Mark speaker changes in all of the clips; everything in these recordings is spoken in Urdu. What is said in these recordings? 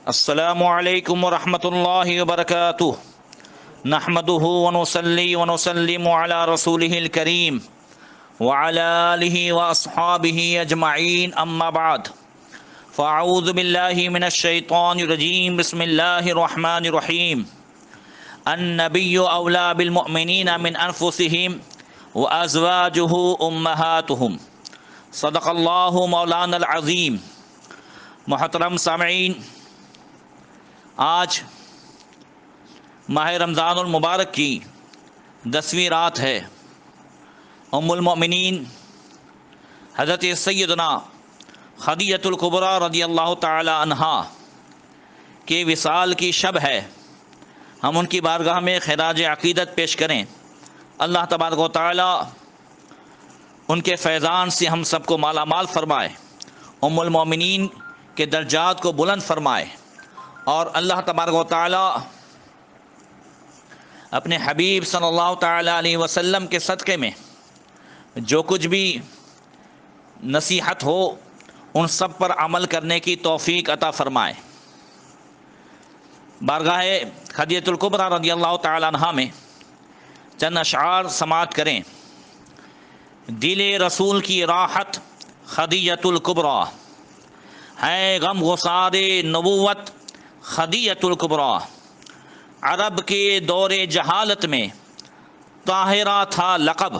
Speaker 1: السلام علیکم ورحمۃ اللہ وبرکاتہ نحمدہ ونصلی ونسلم علی رسولہ الکریم وعلی آلہ واصحابہ اجمعین اما بعد فاعوذ باللہ من الشیطان الرجیم بسم اللہ الرحمن الرحیم النبی اولی بالمؤمنین من انفسہم وازواجہ امہاتہم صدق اللہ مولانا العظیم۔ محترم سامعین، آج ماہ رمضان المبارک کی 10ویں رات ہے۔ ام المؤمنین حضرت سیدنا خدیجہ الکبریٰ رضی اللہ تعالی عنہا کے وصال کی شب ہے۔ ہم ان کی بارگاہ میں خراج عقیدت پیش کریں۔ اللہ تبارک و تعالی ان کے فیضان سے ہم سب کو مالا مال فرمائے، ام المؤمنین کے درجات کو بلند فرمائے، اور اللہ تبارک و تعالی اپنے حبیب صلی اللہ تعالی علیہ وسلم کے صدقے میں جو کچھ بھی نصیحت ہو ان سب پر عمل کرنے کی توفیق عطا فرمائے۔ بارگاہ خدیجہ الکبریٰ رضی اللہ تعالی عنہا میں چند اشعار سماعت کریں۔ دل رسول کی راحت خدیجہ الکبریٰ ہے، غم گسار نبوت خدیجہ الکبریٰ۔ عرب کے دور جہالت میں طاہرہ تھا لقب،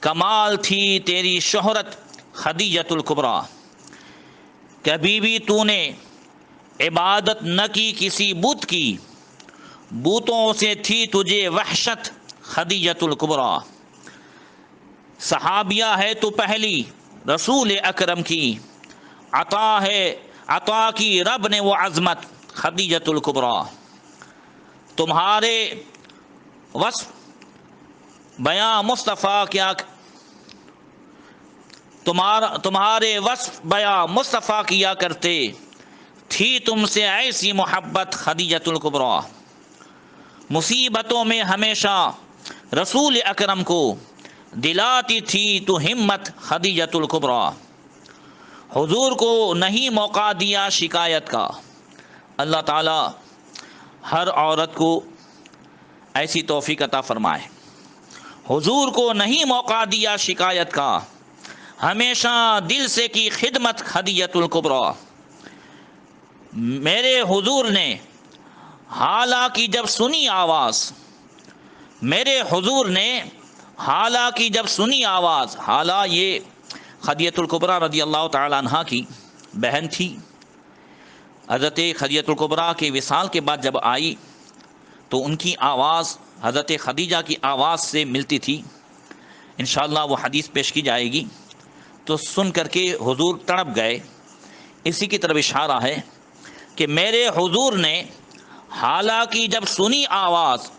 Speaker 1: کمال تھی تیری شہرت خدیجہ الکبریٰ۔ کبھی بھی تو نے عبادت نہ کی کسی بت کی، بتوں سے تھی تجھے وحشت خدیجہ الکبریٰ۔ صحابیہ ہے تو پہلی رسول اکرم کی، عطا کی رب نے وہ عظمت خدیجہ الکبریٰ۔ تمہارے وصف بیاں مصطفیٰ کیا کرتے، تھی تم سے ایسی محبت خدیجہ الکبریٰ۔ مصیبتوں میں ہمیشہ رسول اکرم کو دلاتی تھی تو ہمت خدیجہ الکبریٰ۔ حضور کو نہیں موقع دیا شکایت کا۔ اللہ تعالی ہر عورت کو ایسی توفیق عطا فرمائے۔ حضور کو نہیں موقع دیا شکایت کا، ہمیشہ دل سے کی خدمت خدیجہ الکبریٰ۔ میرے حضور نے حالانکہ جب سنی آواز، جب سنی آواز، حالہ یہ خدیجہ الکبریٰ رضی اللہ تعالی عنہا کی بہن تھی۔ حضرت خدیجہ الکبریٰ کے وصال کے بعد جب آئی تو ان کی آواز حضرت خدیجہ کی آواز سے ملتی تھی۔ انشاءاللہ وہ حدیث پیش کی جائے گی، تو سن کر کے حضور تڑپ گئے۔ اسی کی طرف اشارہ ہے کہ میرے حضور نے حالانکہ جب سنی آواز،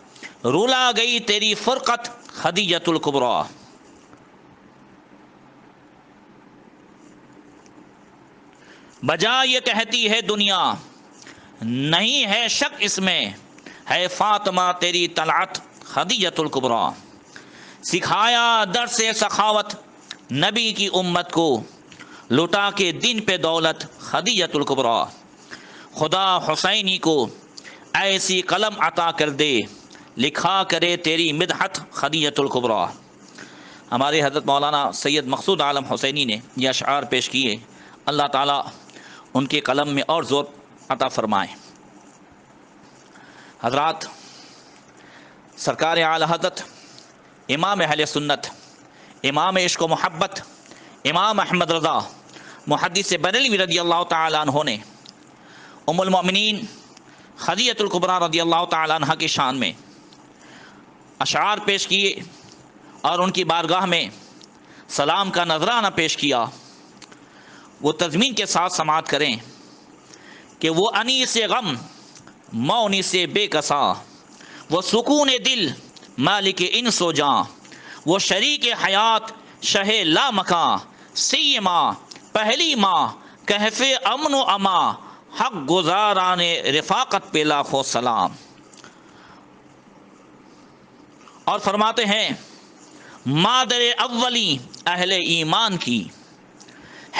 Speaker 1: رلا گئی تیری فرقت خدیجہ الکبریٰ۔ بجا یہ کہتی ہے دنیا، نہیں ہے شک اس میں، ہے فاطمہ تیری طلعت خدیجہ الکبریٰ۔ سکھایا درس سخاوت نبی کی امت کو، لٹا کے دین پہ دولت خدیجہ الکبریٰ۔ خدا حسینی کو ایسی قلم عطا کر دے، لکھا کرے تیری مدحت خدیجہ الکبریٰ۔ ہمارے حضرت مولانا سید مقصود عالم حسینی نے یہ اشعار پیش کیے، اللہ تعالیٰ ان کے قلم میں اور زور عطا فرمائے۔ حضرات، سرکار اعلی حضرت امام اہل سنت، امام عشق و محبت، امام احمد رضا محدث بریلوی رضی اللہ تعالی عنہ نے ام المؤمنین خدیجہ الکبریٰ رضی اللہ تعالی عنہ کی شان میں اشعار پیش کیے اور ان کی بارگاہ میں سلام کا نذرانہ پیش کیا۔ وہ تضمین کے ساتھ سماعت کریں کہ وہ انیس غم مونس بے کسا، وہ سکون دل مالک انس و جاں، وہ شریک حیات شہ لا مکاں، سی ماں پہلی ماں کہف امن و اما، حق گزاران رفاقت پہ لاکھوں سلام۔ اور فرماتے ہیں مادر اولی اہل ایمان کی،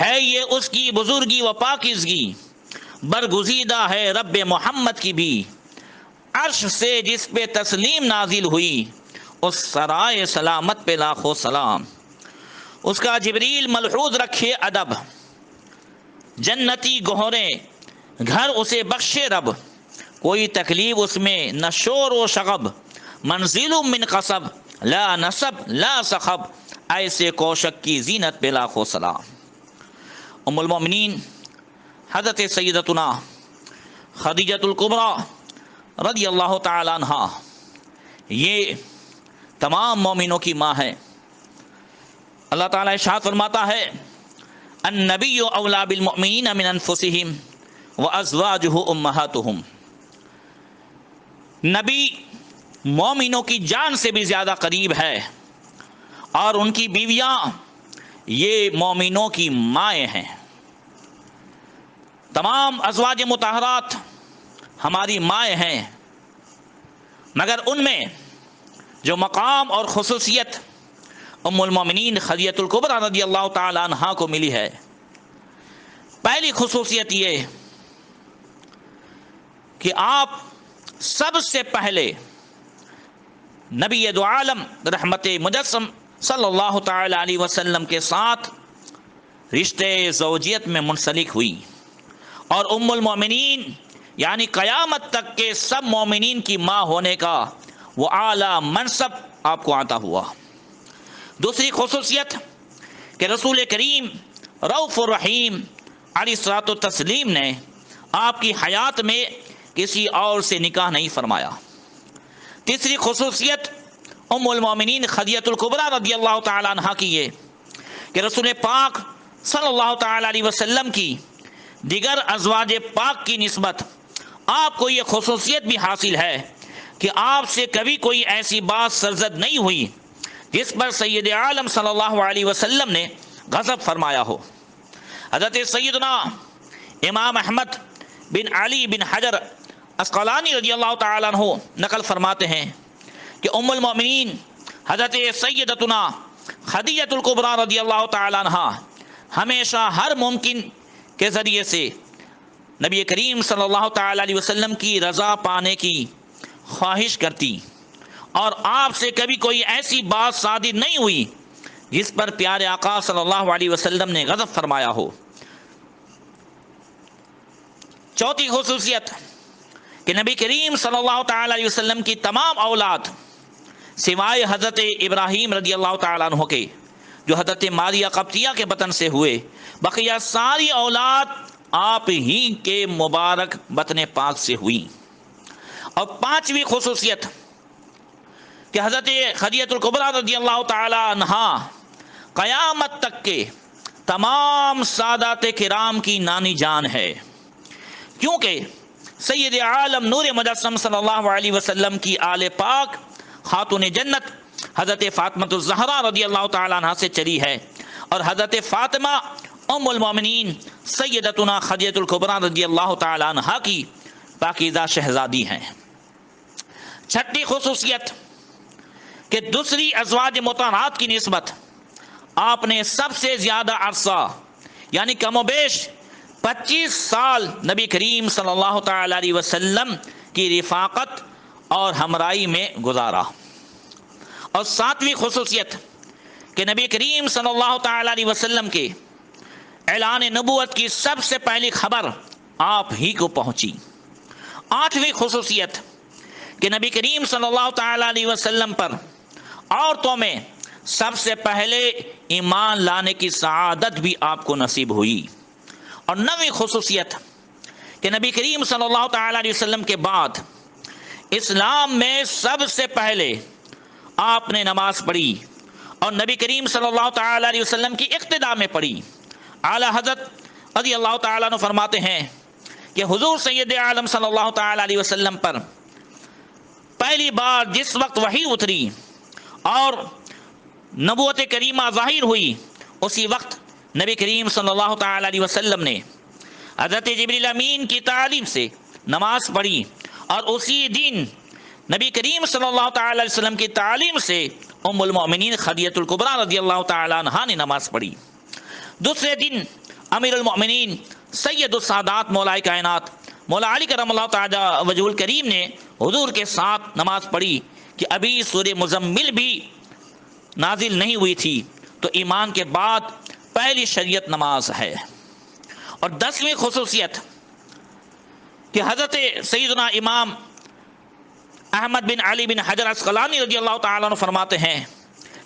Speaker 1: ہے یہ اس کی بزرگی و پاکیزگی، برگزیدہ ہے رب محمد کی بھی، عرش سے جس پہ تسلیم نازل ہوئی، اس سرائے سلامت پہ لاکھوں سلام۔ اس کا جبریل ملحوظ رکھے ادب، جنتی گہرے گھر اسے بخشے رب، کوئی تکلیف اس میں نہ شور و شغب، منزل من قصب لا نصب لا صخب، ایسے کوشک کی زینت پہ لاکھوں سلام۔ ام المؤمنین حضرت سیدتنا خدیجۃ الکبریٰ رضی اللہ تعالی عنہا، یہ تمام مومنوں کی ماں ہے۔ اللہ تعالیٰ ارشاد فرماتا ہے النبی اولیٰ بالمؤمنین من انفسہم وازواجہ امہاتہم، نبی مومنوں کی جان سے بھی زیادہ قریب ہے اور ان کی بیویاں یہ مومنوں کی مائیں ہیں۔ تمام ازواج مطہرات ہماری مائیں ہیں، مگر ان میں جو مقام اور خصوصیت ام المومنین خدیجۃ الکبریٰ رضی اللہ تعالی عنہا کو ملی ہے، پہلی خصوصیت یہ کہ آپ سب سے پہلے نبی دو عالم رحمت مجسم صلی اللہ تعالی علیہ وسلم کے ساتھ رشتے زوجیت میں منسلک ہوئی، اور ام المومنین یعنی قیامت تک کے سب مومنین کی ماں ہونے کا وہ اعلیٰ منصب آپ کو عطا ہوا۔ دوسری خصوصیت کہ رسول کریم رؤوف الرحیم علیہ الصلوۃ والتسلیم نے آپ کی حیات میں کسی اور سے نکاح نہیں فرمایا۔ تیسری خصوصیت ام المومنین خدیجۃ الکبریٰ رضی اللہ تعالی عنہا کی یہ کہ رسول پاک صلی اللہ تعالی علیہ وسلم کی دیگر ازواج پاک کی نسبت آپ کو یہ خصوصیت بھی حاصل ہے کہ آپ سے کبھی کوئی ایسی بات سرزد نہیں ہوئی جس پر سید عالم صلی اللہ علیہ وسلم نے غضب فرمایا ہو۔ حضرت سیدنا امام احمد بن علی بن حجر عسقلانی رضی اللہ تعالیٰ عنہ نقل فرماتے ہیں کہ ام المؤمنین حضرت سیدتنا خدیجۃ الکبریٰ رضی اللہ تعالیٰ عنہا ہمیشہ ہر ممکن کے ذریعے سے نبی کریم صلی اللہ تعالیٰ علیہ وسلم کی رضا پانے کی خواہش کرتی، اور آپ سے کبھی کوئی ایسی بات صادر نہیں ہوئی جس پر پیارے آقا صلی اللہ علیہ وسلم نے غضب فرمایا ہو۔ چوتھی خصوصیت کہ نبی کریم صلی اللہ تعالی علیہ وسلم کی تمام اولاد سوائے حضرت ابراہیم رضی اللہ تعالیٰ عنہ کے جو حضرت ماریہ قبطیہ کے بطن سے ہوئے، بقیہ ساری اولاد آپ ہی کے مبارک بطن پاک سے ہوئی۔ اور پانچویں خصوصیت کہ حضرت خدیجۃ الکبریٰ رضی اللہ تعالی عنہا قیامت تک کے تمام سادات کرام کی نانی جان ہے، کیونکہ سید عالم نور مجسم صلی اللہ علیہ وسلم کی آل پاک خاتون جنت حضرت فاطمہ الزہرا رضی اللہ تعالی عنہا سے چلی ہے، اور حضرت فاطمہ ام المومنین سیدتنا خدیجۃ الکبریٰ رضی اللہ تعالی عنہا کی پاکیزہ شہزادی ہیں۔ چھٹی خصوصیت کہ دوسری ازواج مطہرات کی نسبت آپ نے سب سے زیادہ عرصہ یعنی کم و بیش 25 سال نبی کریم صلی اللہ تعالی علیہ وسلم کی رفاقت اور ہمراہی میں گزارا۔ اور ساتویں خصوصیت کہ نبی کریم صلی اللہ تعالی علیہ وسلم کے اعلان نبوت کی سب سے پہلی خبر آپ ہی کو پہنچی۔ آٹھویں خصوصیت کہ نبی کریم صلی اللہ تعالی علیہ وسلم پر عورتوں میں سب سے پہلے ایمان لانے کی سعادت بھی آپ کو نصیب ہوئی۔ اور نویں خصوصیت کہ نبی کریم صلی اللہ تعالی علیہ وسلم کے بعد اسلام میں سب سے پہلے آپ نے نماز پڑھی اور نبی کریم صلی اللہ تعالی علیہ وسلم کی اقتداء میں پڑھی۔ اعلیٰ حضرت رضی اللہ تعالیٰ عنہ فرماتے ہیں کہ حضور سید عالم صلی اللہ تعالی علیہ وسلم پر پہلی بار جس وقت وحی اتری اور نبوت کریمہ ظاہر ہوئی، اسی وقت نبی کریم صلی اللہ تعالی علیہ وسلم نے حضرت جبریل امین کی تعلیم سے نماز پڑھی، اور اسی دن نبی کریم صلی اللہ تعالی علیہ وسلم کی تعلیم سے ام المؤمنین خدیجۃ الکبریٰ رضی اللہ تعالی عنہا نے نماز پڑھی۔ دوسرے دن امیر المؤمنین سید السادات مولا کائنات مولا علی کرم اللہ تعالی وجہ الکریم نے حضور کے ساتھ نماز پڑھی کہ ابھی سورہ مزمل بھی نازل نہیں ہوئی تھی، تو ایمان کے بعد پہلی شریعت نماز ہے۔ اور 10ویں خصوصیت کہ حضرت سیدنا امام احمد بن علی بن حجر عسقلانی رضی اللہ تعالیٰ عنہ فرماتے ہیں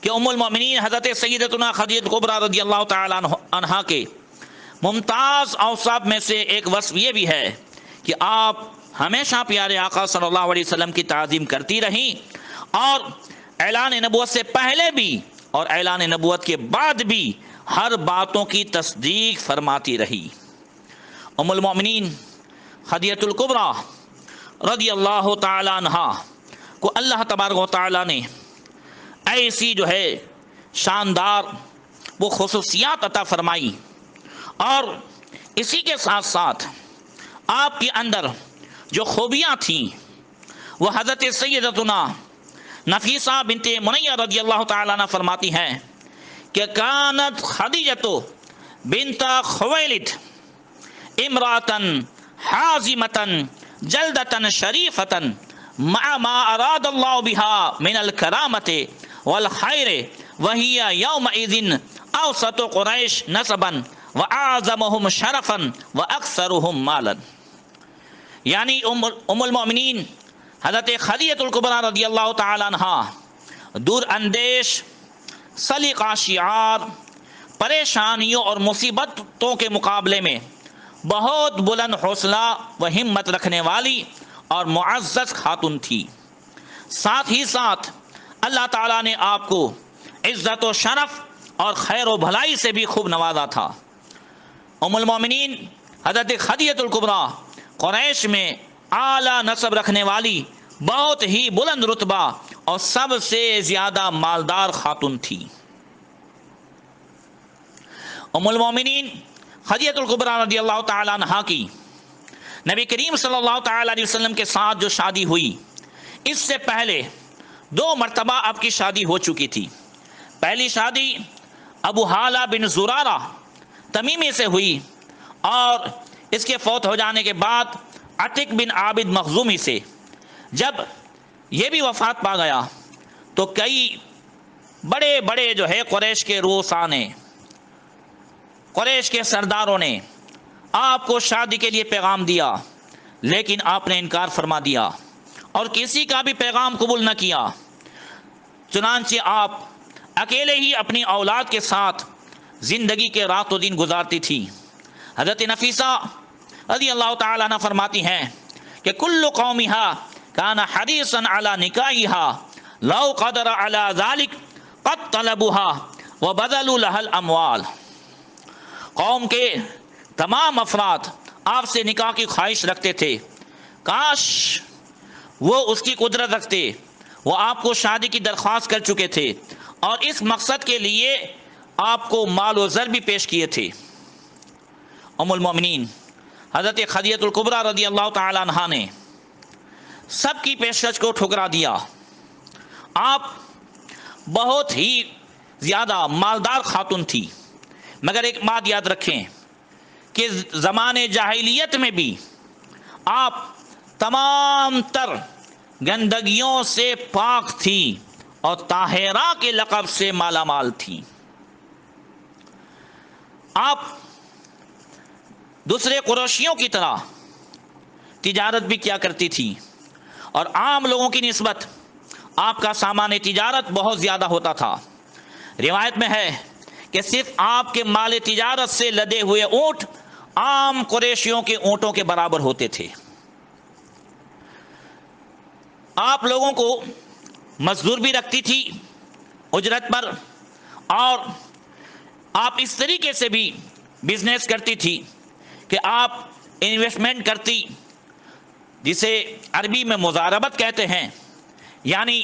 Speaker 1: کہ ام المؤمنین حضرت سیدتنا خدیجہ کبریٰ رضی اللہ تعالیٰ عنہا کے ممتاز اوصاف میں سے ایک وصف یہ بھی ہے کہ آپ ہمیشہ پیارے آقا صلی اللہ علیہ وسلم کی تعظیم کرتی رہیں، اور اعلان نبوت سے پہلے بھی اور اعلان نبوت کے بعد بھی ہر باتوں کی تصدیق فرماتی رہی۔ ام المؤمنین خدیجہ الکبریٰ رضی اللہ تعالی عنہا کو اللہ تبارک و تعالی نے ایسی جو ہے شاندار وہ خصوصیات عطا فرمائی، اور اسی کے ساتھ ساتھ آپ کے اندر جو خوبیاں تھیں وہ حضرت سیدتنا نفیسہ بنت منیہ رضی اللہ تعالی عنہ فرماتی ہیں کہ کانت خدیجہ بنت خویلد امراتن حازمتن جلدتن شریفتن مع ما اراد اللہ بها من الکرامت والخیر وہی یومئذ اوسط قریش نسبا واعظمهم شرفا واکثرهم مالا۔ یعنی ام المؤمنین حضرت خدیجہ الکبریٰ رضی اللہ تعالی عنہ دور اندیش، سلیقہ شعار، پریشانیوں اور مصیبتوں کے مقابلے میں بہت بلند حوصلہ و ہمت رکھنے والی اور معزز خاتون تھی۔ ساتھ ہی ساتھ اللہ تعالیٰ نے آپ کو عزت و شرف اور خیر و بھلائی سے بھی خوب نوازا تھا۔ ام المومنین حضرت خدیجہ الکبریٰ قریش میں اعلیٰ نسب رکھنے والی بہت ہی بلند رتبہ اور سب سے زیادہ مالدار خاتون تھی۔ ام المومنین خدیجہ الکبریٰ رضی اللہ تعالی عنہا کی نبی کریم صلی اللہ تعالی علیہ وسلم کے ساتھ جو شادی ہوئی، اس سے پہلے 2 مرتبہ آپ کی شادی ہو چکی تھی۔ پہلی شادی ابو حالہ بن زرارہ تمیمی سے ہوئی، اور اس کے فوت ہو جانے کے بعد عتیق بن عابد مخزومی سے۔ جب یہ بھی وفات پا گیا تو کئی بڑے بڑے جو ہے قریش کے رؤساء نے، قریش کے سرداروں نے آپ کو شادی کے لیے پیغام دیا، لیکن آپ نے انکار فرما دیا اور کسی کا بھی پیغام قبول نہ کیا۔ چنانچہ آپ اکیلے ہی اپنی اولاد کے ساتھ زندگی کے رات و دن گزارتی تھی۔ حضرت نفیسہ رضی اللہ تعالیٰ عنہ فرماتی ہیں کہ کل قومہا کان حریصا علی نکاحہا لو قدر علی ذلک قد طلبوها وبذلوا لها الاموال۔ قوم کے تمام افراد آپ سے نکاح کی خواہش رکھتے تھے، کاش وہ اس کی قدرت رکھتے، وہ آپ کو شادی کی درخواست کر چکے تھے اور اس مقصد کے لیے آپ کو مال و زر بھی پیش کیے تھے۔ ام المومنین حضرت خدیجہ الکبریٰ رضی اللہ تعالی عنہا نے سب کی پیشکش کو ٹھکرا دیا۔ آپ بہت ہی زیادہ مالدار خاتون تھی، مگر ایک بات یاد رکھیں کہ زمانے جاہلیت میں بھی آپ تمام تر گندگیوں سے پاک تھی اور طاہرہ کے لقب سے مالا مال تھی۔ آپ دوسرے قریشیوں کی طرح تجارت بھی کیا کرتی تھی، اور عام لوگوں کی نسبت آپ کا سامان تجارت بہت زیادہ ہوتا تھا۔ روایت میں ہے کہ صرف آپ کے مال تجارت سے لدے ہوئے اونٹ عام قریشیوں کے اونٹوں کے برابر ہوتے تھے۔ آپ لوگوں کو مزدور بھی رکھتی تھی اجرت پر، اور آپ اس طریقے سے بھی بزنس کرتی تھی کہ آپ انویسٹمنٹ کرتی، جسے عربی میں مضاربت کہتے ہیں، یعنی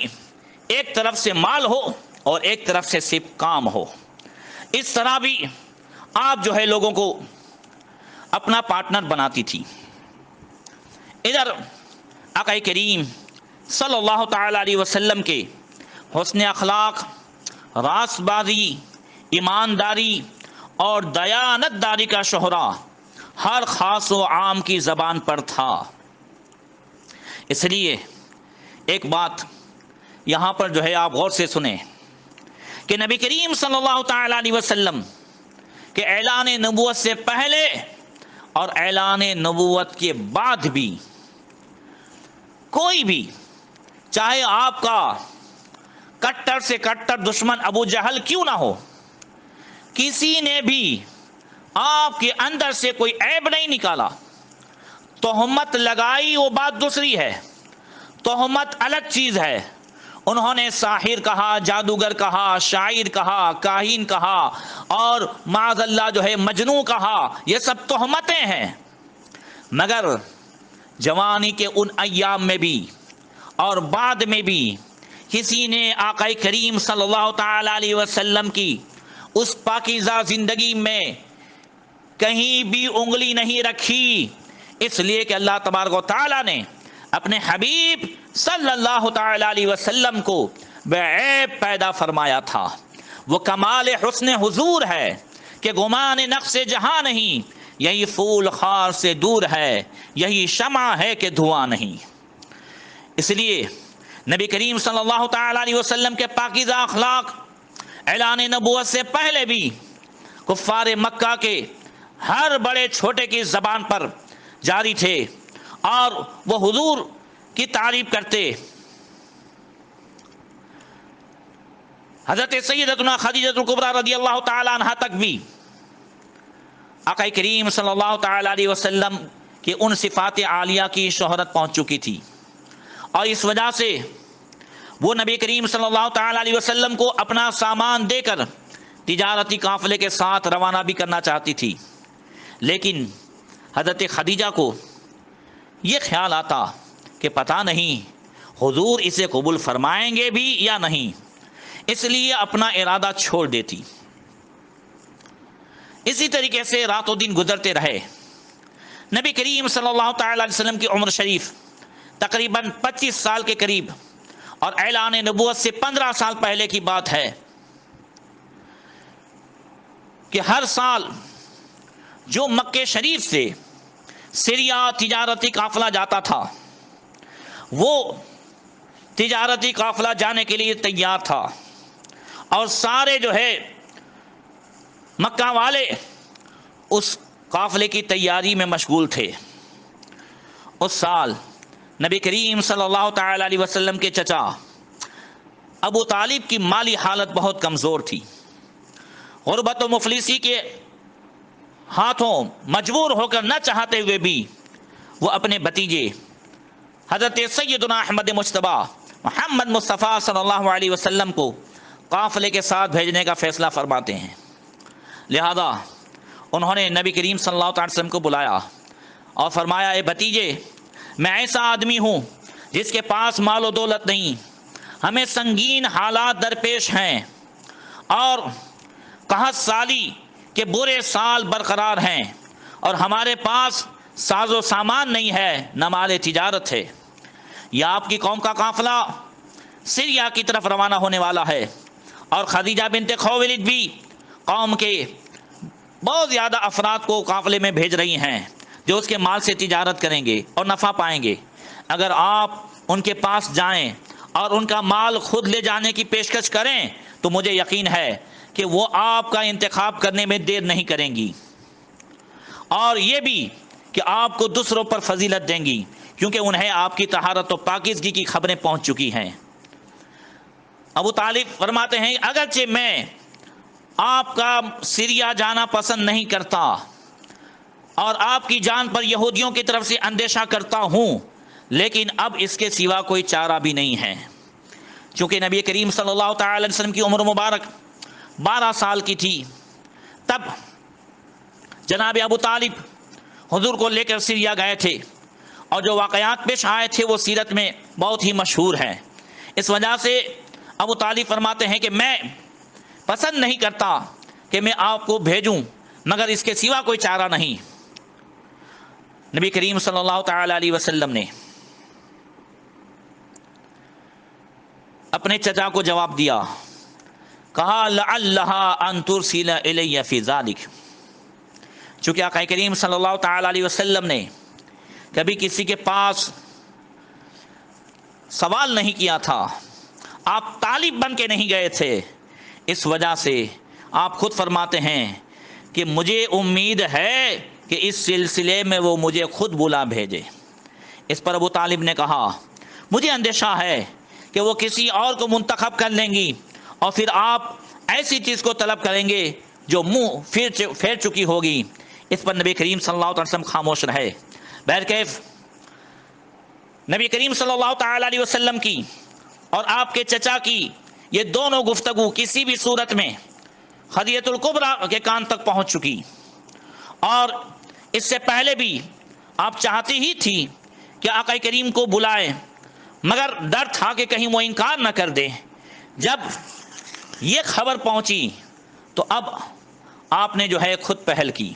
Speaker 1: ایک طرف سے مال ہو اور ایک طرف سے صرف کام ہو۔ اس طرح بھی آپ جو ہے لوگوں کو اپنا پارٹنر بناتی تھی۔ ادھر آقا کریم صلی اللہ تعالی علیہ وسلم کے حسن اخلاق، راست بازی، ایمانداری اور دیانت داری کا شہرا ہر خاص و عام کی زبان پر تھا۔ اس لیے ایک بات یہاں پر جو ہے آپ غور سے سنیں کہ نبی کریم صلی اللہ تعالی علیہ وسلم کے اعلان نبوت سے پہلے اور اعلان نبوت کے بعد بھی کوئی بھی، چاہے آپ کا کٹر سے کٹر دشمن ابو جہل کیوں نہ ہو، کسی نے بھی آپ کے اندر سے کوئی عیب نہیں نکالا۔ تہمت لگائی وہ بات دوسری ہے، تہمت الگ چیز ہے۔ انہوں نے ساحر کہا، جادوگر کہا، شاعر کہا، کاہن کہا، اور معاذ اللہ جو ہے مجنوں کہا، یہ سب تہمتیں ہیں۔ مگر جوانی کے ان ایام میں بھی اور بعد میں بھی کسی نے آقا کریم صلی اللہ تعالی علیہ وسلم کی اس پاکیزہ زندگی میں کہیں بھی انگلی نہیں رکھی، اس لیے کہ اللہ تبارک و تعالی نے اپنے حبیب صلی اللہ تعالی علیہ وسلم کو بے عیب پیدا فرمایا تھا۔ وہ کمال حسن حضور ہے کہ گمان نقص جہاں نہیں، یہی پھول خار سے دور ہے، یہی شمع ہے کہ دھواں نہیں۔ اس لیے نبی کریم صلی اللہ تعالی علیہ وسلم کے پاکیزہ اخلاق اعلان نبوت سے پہلے بھی کفار مکہ کے ہر بڑے چھوٹے کی زبان پر جاری تھے، اور وہ حضور کی تعریف کرتے۔ حضرت سیدتنا خدیجہ الکبریٰ رضی اللہ تعالی عنہ تک بھی آقا کریم صلی اللہ تعالی علیہ وسلم کی ان صفات عالیہ کی شہرت پہنچ چکی تھی، اور اس وجہ سے وہ نبی کریم صلی اللہ تعالی علیہ وسلم کو اپنا سامان دے کر تجارتی قافلے کے ساتھ روانہ بھی کرنا چاہتی تھی، لیکن حضرت خدیجہ کو یہ خیال آتا کہ پتہ نہیں حضور اسے قبول فرمائیں گے بھی یا نہیں، اس لیے اپنا ارادہ چھوڑ دیتی۔ اسی طریقے سے رات و دن گزرتے رہے۔ نبی کریم صلی اللہ تعالی علیہ وسلم کی عمر شریف تقریباً 25 سال کے قریب، اور اعلان نبوت سے 15 سال پہلے کی بات ہے کہ ہر سال جو مکہ شریف سے سریا تجارتی قافلہ جاتا تھا، وہ تجارتی قافلہ جانے کے لیے تیار تھا، اور سارے جو ہے مکہ والے اس قافلے کی تیاری میں مشغول تھے۔ اس سال نبی کریم صلی اللہ تعالی علیہ وسلم کے چچا ابو طالب کی مالی حالت بہت کمزور تھی۔ غربت و مفلسی کے ہاتھوں مجبور ہو کر نہ چاہتے ہوئے بھی وہ اپنے بھتیجے حضرت سیدنا احمد مجتبی محمد مصطفیٰ صلی اللہ علیہ وسلم کو قافلے کے ساتھ بھیجنے کا فیصلہ فرماتے ہیں۔ لہذا انہوں نے نبی کریم صلی اللہ علیہ وسلم کو بلایا اور فرمایا، اے بھتیجے، میں ایسا آدمی ہوں جس کے پاس مال و دولت نہیں، ہمیں سنگین حالات درپیش ہیں، اور قحط سالی کے برے سال برقرار ہیں، اور ہمارے پاس ساز و سامان نہیں ہے، نہ مال تجارت ہے۔ یہ آپ کی قوم کا قافلہ سریا کی طرف روانہ ہونے والا ہے، اور خدیجہ بنت خویلد بھی قوم کے بہت زیادہ افراد کو قافلے میں بھیج رہی ہیں جو اس کے مال سے تجارت کریں گے اور نفع پائیں گے۔ اگر آپ ان کے پاس جائیں اور ان کا مال خود لے جانے کی پیشکش کریں تو مجھے یقین ہے کہ وہ آپ کا انتخاب کرنے میں دیر نہیں کریں گی، اور یہ بھی کہ آپ کو دوسروں پر فضیلت دیں گی، کیونکہ انہیں آپ کی طہارت و پاکیزگی کی خبریں پہنچ چکی ہیں۔ ابو طالب فرماتے ہیں، اگرچہ میں آپ کا سریا جانا پسند نہیں کرتا اور آپ کی جان پر یہودیوں کی طرف سے اندیشہ کرتا ہوں، لیکن اب اس کے سوا کوئی چارہ بھی نہیں ہے۔ چونکہ نبی کریم صلی اللہ تعالی علیہ وسلم کی عمر مبارک 12 سال کی تھی، تب جناب ابو طالب حضور کو لے کر سریا گئے تھے، اور جو واقعات پیش آئے تھے وہ سیرت میں بہت ہی مشہور ہیں۔ اس وجہ سے ابو طالب فرماتے ہیں کہ میں پسند نہیں کرتا کہ میں آپ کو بھیجوں، مگر اس کے سوا کوئی چارہ نہیں۔ نبی کریم صلی اللہ تعالی علیہ وسلم نے اپنے چچا کو جواب دیا، کہا لعلھا ان ترسل الی فی ذلک، چونکہ آقا کریم صلی اللہ تعالیٰ علیہ وسلم نے کبھی کسی کے پاس سوال نہیں کیا تھا، آپ طالب بن کے نہیں گئے تھے، اس وجہ سے آپ خود فرماتے ہیں کہ مجھے امید ہے کہ اس سلسلے میں وہ مجھے خود بلا بھیجے۔ اس پر ابو طالب نے کہا مجھے اندیشہ ہے کہ وہ کسی اور کو منتخب کر لیں گی اور پھر آپ ایسی چیز کو طلب کریں گے جو منہ پھیر چکی ہوگی۔ اس پر نبی کریم صلی اللہ علیہ وسلم خاموش رہے۔ بہرکیف نبی کریم صلی اللہ تعالی علیہ وسلم کی اور آپ کے چچا کی یہ دونوں گفتگو کسی بھی صورت میں خدیجہ الکبریٰ کے کان تک پہنچ چکی، اور اس سے پہلے بھی آپ چاہتی ہی تھی کہ آقا کریم کو بلائیں، مگر ڈر تھا کہ کہیں وہ انکار نہ کر دے۔ جب یہ خبر پہنچی تو اب آپ نے جو ہے خود پہل کی۔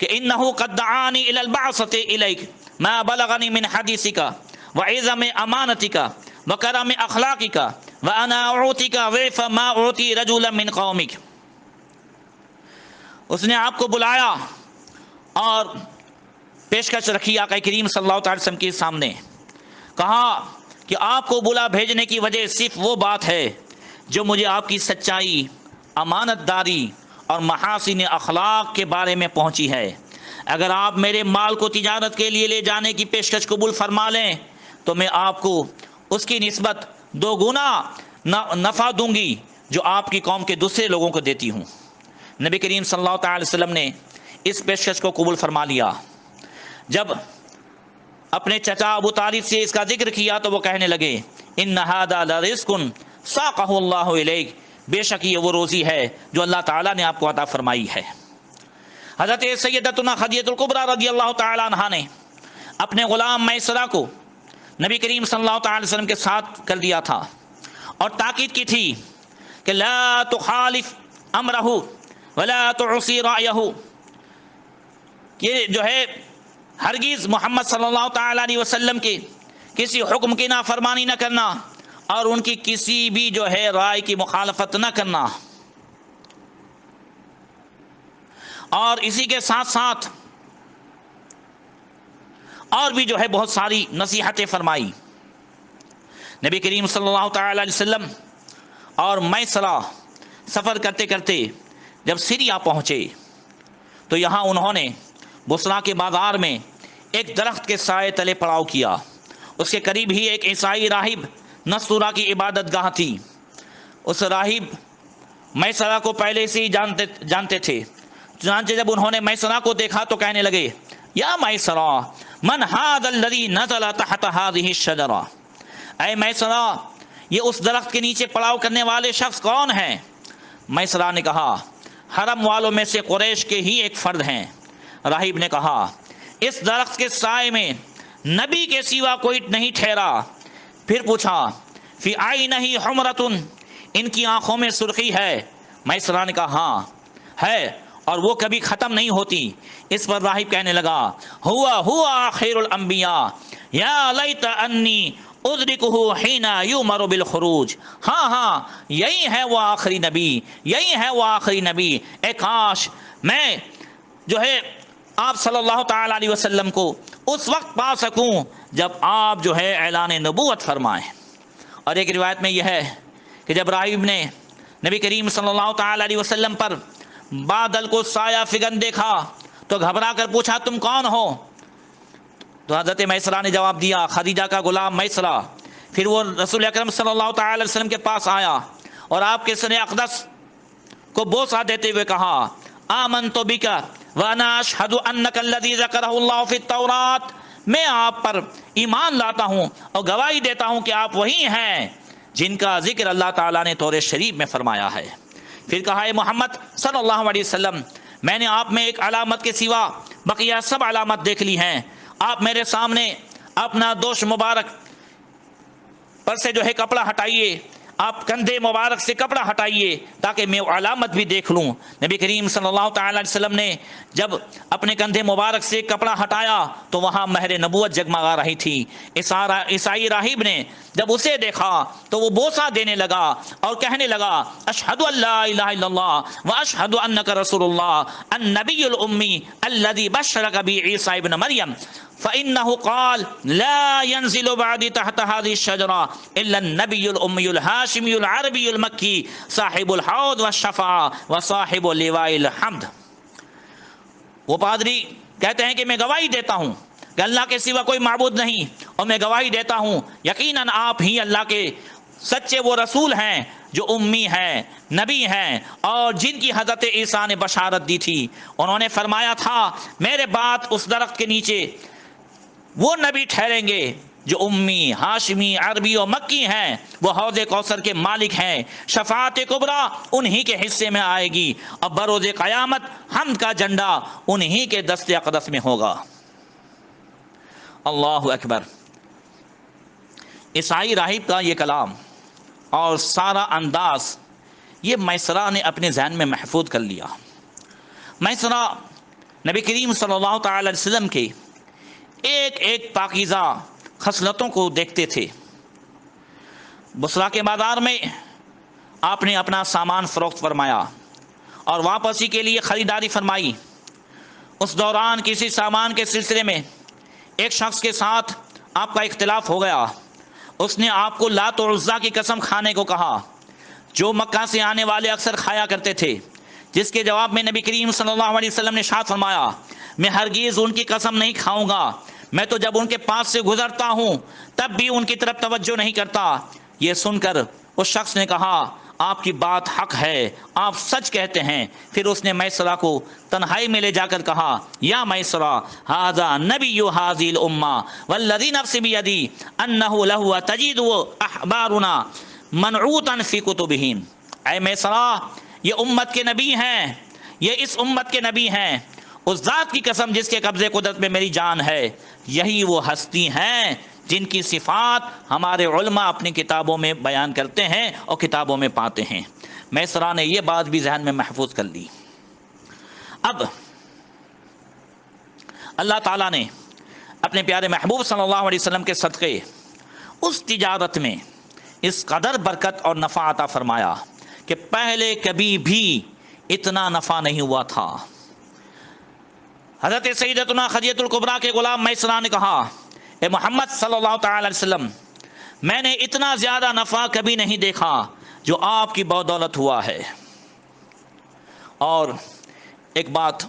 Speaker 1: کہ انہو قد دعانی الی البعثۃ الیک ما بلغنی من حدیثک وعظم امانتک وکرم اخلاقک وانا اعطیک ضعف ما اعطی رجلا من قومک۔ اس نے آپ کو بلایا اور پیشکش رکھی آقا کریم صلی اللہ علیہ وسلم کے سامنے، کہا کہ آپ کو بلا بھیجنے کی وجہ صرف وہ بات ہے جو مجھے آپ کی سچائی، امانت داری اور محاسن اخلاق کے بارے میں پہنچی ہے۔ اگر آپ میرے مال کو تجارت کے لیے لے جانے کی پیشکش قبول فرما لیں تو میں آپ کو اس کی نسبت 2 گنا نفع دوں گی جو آپ کی قوم کے دوسرے لوگوں کو دیتی ہوں۔ نبی کریم صلی اللہ تعالی وسلم نے اس پیشکش کو قبول فرما لیا۔ جب اپنے چچا ابو طالب سے اس کا ذکر کیا تو وہ کہنے لگے ان ھذا لرزق ساقہ اللہ الیک، بے شک یہ وہ روزی ہے جو اللہ تعالیٰ نے آپ کو عطا فرمائی ہے۔ حضرت سیدتنا خدیجہ الکبریٰ رضی اللہ تعالیٰ عنہا نے اپنے غلام میسرہ کو نبی کریم صلی اللہ تعالی وسلم کے ساتھ کر دیا تھا اور تاکید کی تھی کہ لا تخالف امرہ ولا تعصی رأیہ، کہ جو ہے ہرگز محمد صلی اللہ تعالی علیہ وسلم کے کسی حکم کی نافرمانی نہ کرنا اور ان کی کسی بھی جو ہے رائے کی مخالفت نہ کرنا۔ اور اسی کے ساتھ ساتھ اور بھی جو ہے بہت ساری نصیحتیں فرمائی۔ نبی کریم صلی اللہ تعالی علیہ وسلم اور میسرہ سفر کرتے کرتے جب سیریا پہنچے تو یہاں انہوں نے بصرہ کے بازار میں ایک درخت کے سائے تلے پڑاؤ کیا۔ اس کے قریب ہی ایک عیسائی راہب نستورہ کی عبادت گاہ تھی۔ اس راہب میسرہ کو پہلے سے ہی جانتے تھے، چنانچہ جب انہوں نے میسرہ کو دیکھا تو کہنے لگے یا میسرہ من ھذا الذی نزل تحت ھذہ الشجرہ، اے میسرہ یہ اس درخت کے نیچے پڑاؤ کرنے والے شخص کون ہیں؟ میسرہ نے کہا حرم والوں میں سے قریش کے ہی ایک فرد ہیں۔ راہب نے کہا اس درخت کے سائے میں نبی کے سوا کوئی نہیں ٹھہرا۔ پھر پوچھا فی عینہ حمرۃ، ان کی آنکھوں میں سرخی ہے؟ میسرہ نے کہا ہاں ہے اور وہ کبھی ختم نہیں ہوتی۔ اس پر راہب کہنے لگا ہوا آخر الانبیاء یا لیت انی ادرکہ حین یؤمر بالخروج، ہاں یہی ہے وہ آخری نبی، یہی ہے وہ آخری نبی، اے کاش میں جو ہے آپ صلی اللہ تعالی علیہ وسلم کو اس وقت پا سکوں جب آپ جو ہے اعلان نبوت فرمائیں۔ اور ایک روایت میں یہ ہے کہ جب راہب نے نبی کریم صلی اللہ تعالی علیہ وسلم پر بادل کو سایہ فگن دیکھا تو گھبرا کر پوچھا تم کون ہو؟ تو حضرت میسرہ نے جواب دیا خدیجہ کا غلام میسرہ۔ پھر وہ رسول اکرم صلی اللہ تعالی علیہ وسلم کے پاس آیا اور آپ کے سر اقدس کو بوسہ دیتے ہوئے کہا آمنت بک وانا اشہد انک الذی ذکرہ اللہ فی التوراۃ، میں آپ پر ایمان لاتا ہوں اور گواہی دیتا ہوں کہ آپ وہی ہیں جن کا ذکر اللہ تعالیٰ نے تورات شریف میں فرمایا ہے۔ پھر کہا اے محمد صلی اللہ علیہ وسلم میں نے آپ میں ایک علامت کے سوا بقیہ سب علامت دیکھ لی ہیں، آپ میرے سامنے اپنا دوش مبارک پر سے جو ہے کپڑا ہٹائیے، آپ کندھے مبارک سے کپڑا ہٹائیے تاکہ میں علامت بھی دیکھ لوں۔ نبی کریم صلی اللہ تعالی علیہ وسلم نے جب اپنے کندھے مبارک سے کپڑا ہٹایا تو وہاں مہر نبوت جگمگا رہی تھی۔ عیسائی راہب نے جب اسے دیکھا تو وہ بوسہ دینے لگا اور کہنے لگا اشہد ان لا الہ الا اللہ واشہد انک رسول اللہ النبی الامی الذی بشرک بی عیسی ابن مریم فإنه قال لا ينزل بعد تحت هذه الشجرة إلا النبي الأمي الهاشمي العربي المكي صاحب الحوض والشفاعة وصاحب لواء الحمد۔ وہ پادری کہتے ہیں کہ میں گواہی دیتا ہوں کہ اللہ کے سوا کوئی معبود نہیں، اور میں گواہی دیتا ہوں یقیناً آپ ہی اللہ کے سچے وہ رسول ہیں جو امی ہیں، نبی ہیں، اور جن کی حضرت عیسیٰ نے بشارت دی تھی۔ انہوں نے فرمایا تھا میرے بعد اس درخت کے نیچے وہ نبی ٹھہریں گے جو امی، ہاشمی، عربی اور مکی ہیں، وہ حوض کوثر کے مالک ہیں، شفاعت کبریٰ انہی کے حصے میں آئے گی، اور بروز قیامت حمد کا جھنڈا انہی کے دست اقدس میں ہوگا۔ اللہ اکبر۔ عیسائی راہب کا یہ کلام اور سارا انداز یہ میسرہ نے اپنے ذہن میں محفوظ کر لیا۔ میسرہ نبی کریم صلی اللہ تعالی علیہ وسلم کے ایک ایک پاکیزہ خصلتوں کو دیکھتے تھے۔ بصرہ کے بازار میں آپ نے اپنا سامان فروخت فرمایا اور واپسی کے لیے خریداری فرمائی۔ اس دوران کسی سامان کے سلسلے میں ایک شخص کے ساتھ آپ کا اختلاف ہو گیا۔ اس نے آپ کو لات و عزیٰ کی قسم کھانے کو کہا جو مکہ سے آنے والے اکثر کھایا کرتے تھے، جس کے جواب میں نبی کریم صلی اللہ علیہ وسلم نے ارشاد فرمایا میں ہرگز ان کی قسم نہیں کھاؤں گا، میں تو جب ان کے پاس سے گزرتا ہوں تب بھی ان کی طرف توجہ نہیں کرتا۔ یہ سن کر اس شخص نے کہا آپ کی بات حق ہے، آپ سچ کہتے ہیں۔ پھر اس نے میسرہ کو تنہائی میں لے جا کر کہا یا میسرہ ھذا نبی ھذہ الامہ والذی نفسی بیدی انہ لہ تجد احبارنا منعوتا فی کتبہم۔ اے میسرہ یہ امت کے نبی ہیں، یہ اس امت کے نبی ہیں، اس ذات کی قسم جس کے قبضے قدرت میں میری جان ہے، یہی وہ ہستی ہیں جن کی صفات ہمارے علماء اپنی کتابوں میں بیان کرتے ہیں اور کتابوں میں پاتے ہیں۔ میسرہ نے یہ بات بھی ذہن میں محفوظ کر لی۔ اب اللہ تعالیٰ نے اپنے پیارے محبوب صلی اللہ علیہ وسلم کے صدقے اس تجارت میں اس قدر برکت اور نفع عطا فرمایا کہ پہلے کبھی بھی اتنا نفع نہیں ہوا تھا۔ حضرت سیدتنا خدیجہ الکبریٰ کے غلام میسرہ نے کہا اے محمد صلی اللہ تعالی علیہ وسلم میں نے اتنا زیادہ نفع کبھی نہیں دیکھا جو آپ کی بدولت ہوا ہے۔ اور ایک بات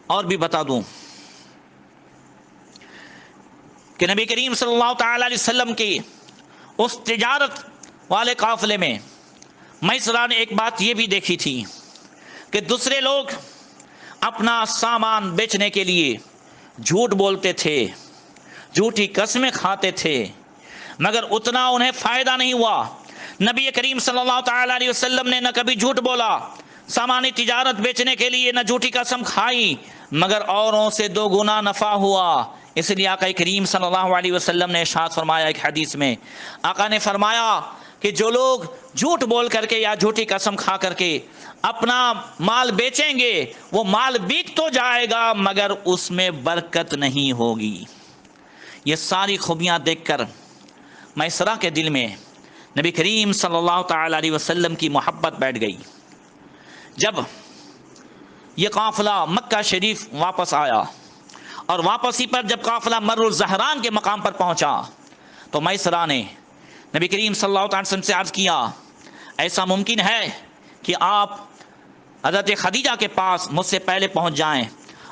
Speaker 1: اور بھی بتا دوں کہ نبی کریم صلی اللہ تعالی علیہ وسلم کی اس تجارت والے قافلے میں میسرہ نے ایک بات یہ بھی دیکھی تھی کہ دوسرے لوگ اپنا سامان بیچنے کے لیے جھوٹ بولتے تھے، جھوٹی قسمیں کھاتے تھے، مگر اتنا انہیں فائدہ نہیں ہوا۔ نبی کریم صلی اللہ تعالی علیہ وسلم نے نہ کبھی جھوٹ بولا، سامانی تجارت بیچنے کے لیے نہ جھوٹی قسم کھائی، مگر اوروں سے 2 گنا نفع ہوا۔ اس لیے آقا کریم صلی اللہ علیہ وسلم نے ارشاد فرمایا ایک حدیث میں، آقا نے فرمایا کہ جو لوگ جھوٹ بول کر کے یا جھوٹی قسم کھا کر کے اپنا مال بیچیں گے وہ مال بک تو جائے گا مگر اس میں برکت نہیں ہوگی۔ یہ ساری خوبیاں دیکھ کر میسرہ کے دل میں نبی کریم صلی اللہ تعالی علیہ وسلم کی محبت بیٹھ گئی۔ جب یہ قافلہ مکہ شریف واپس آیا اور واپسی پر جب قافلہ مر الزہران کے مقام پر پہنچا تو میسرہ نے نبی کریم صلی اللہ علیہ وسلم سے عرض کیا ایسا ممکن ہے کہ آپ حضرت خدیجہ کے پاس مجھ سے پہلے پہنچ جائیں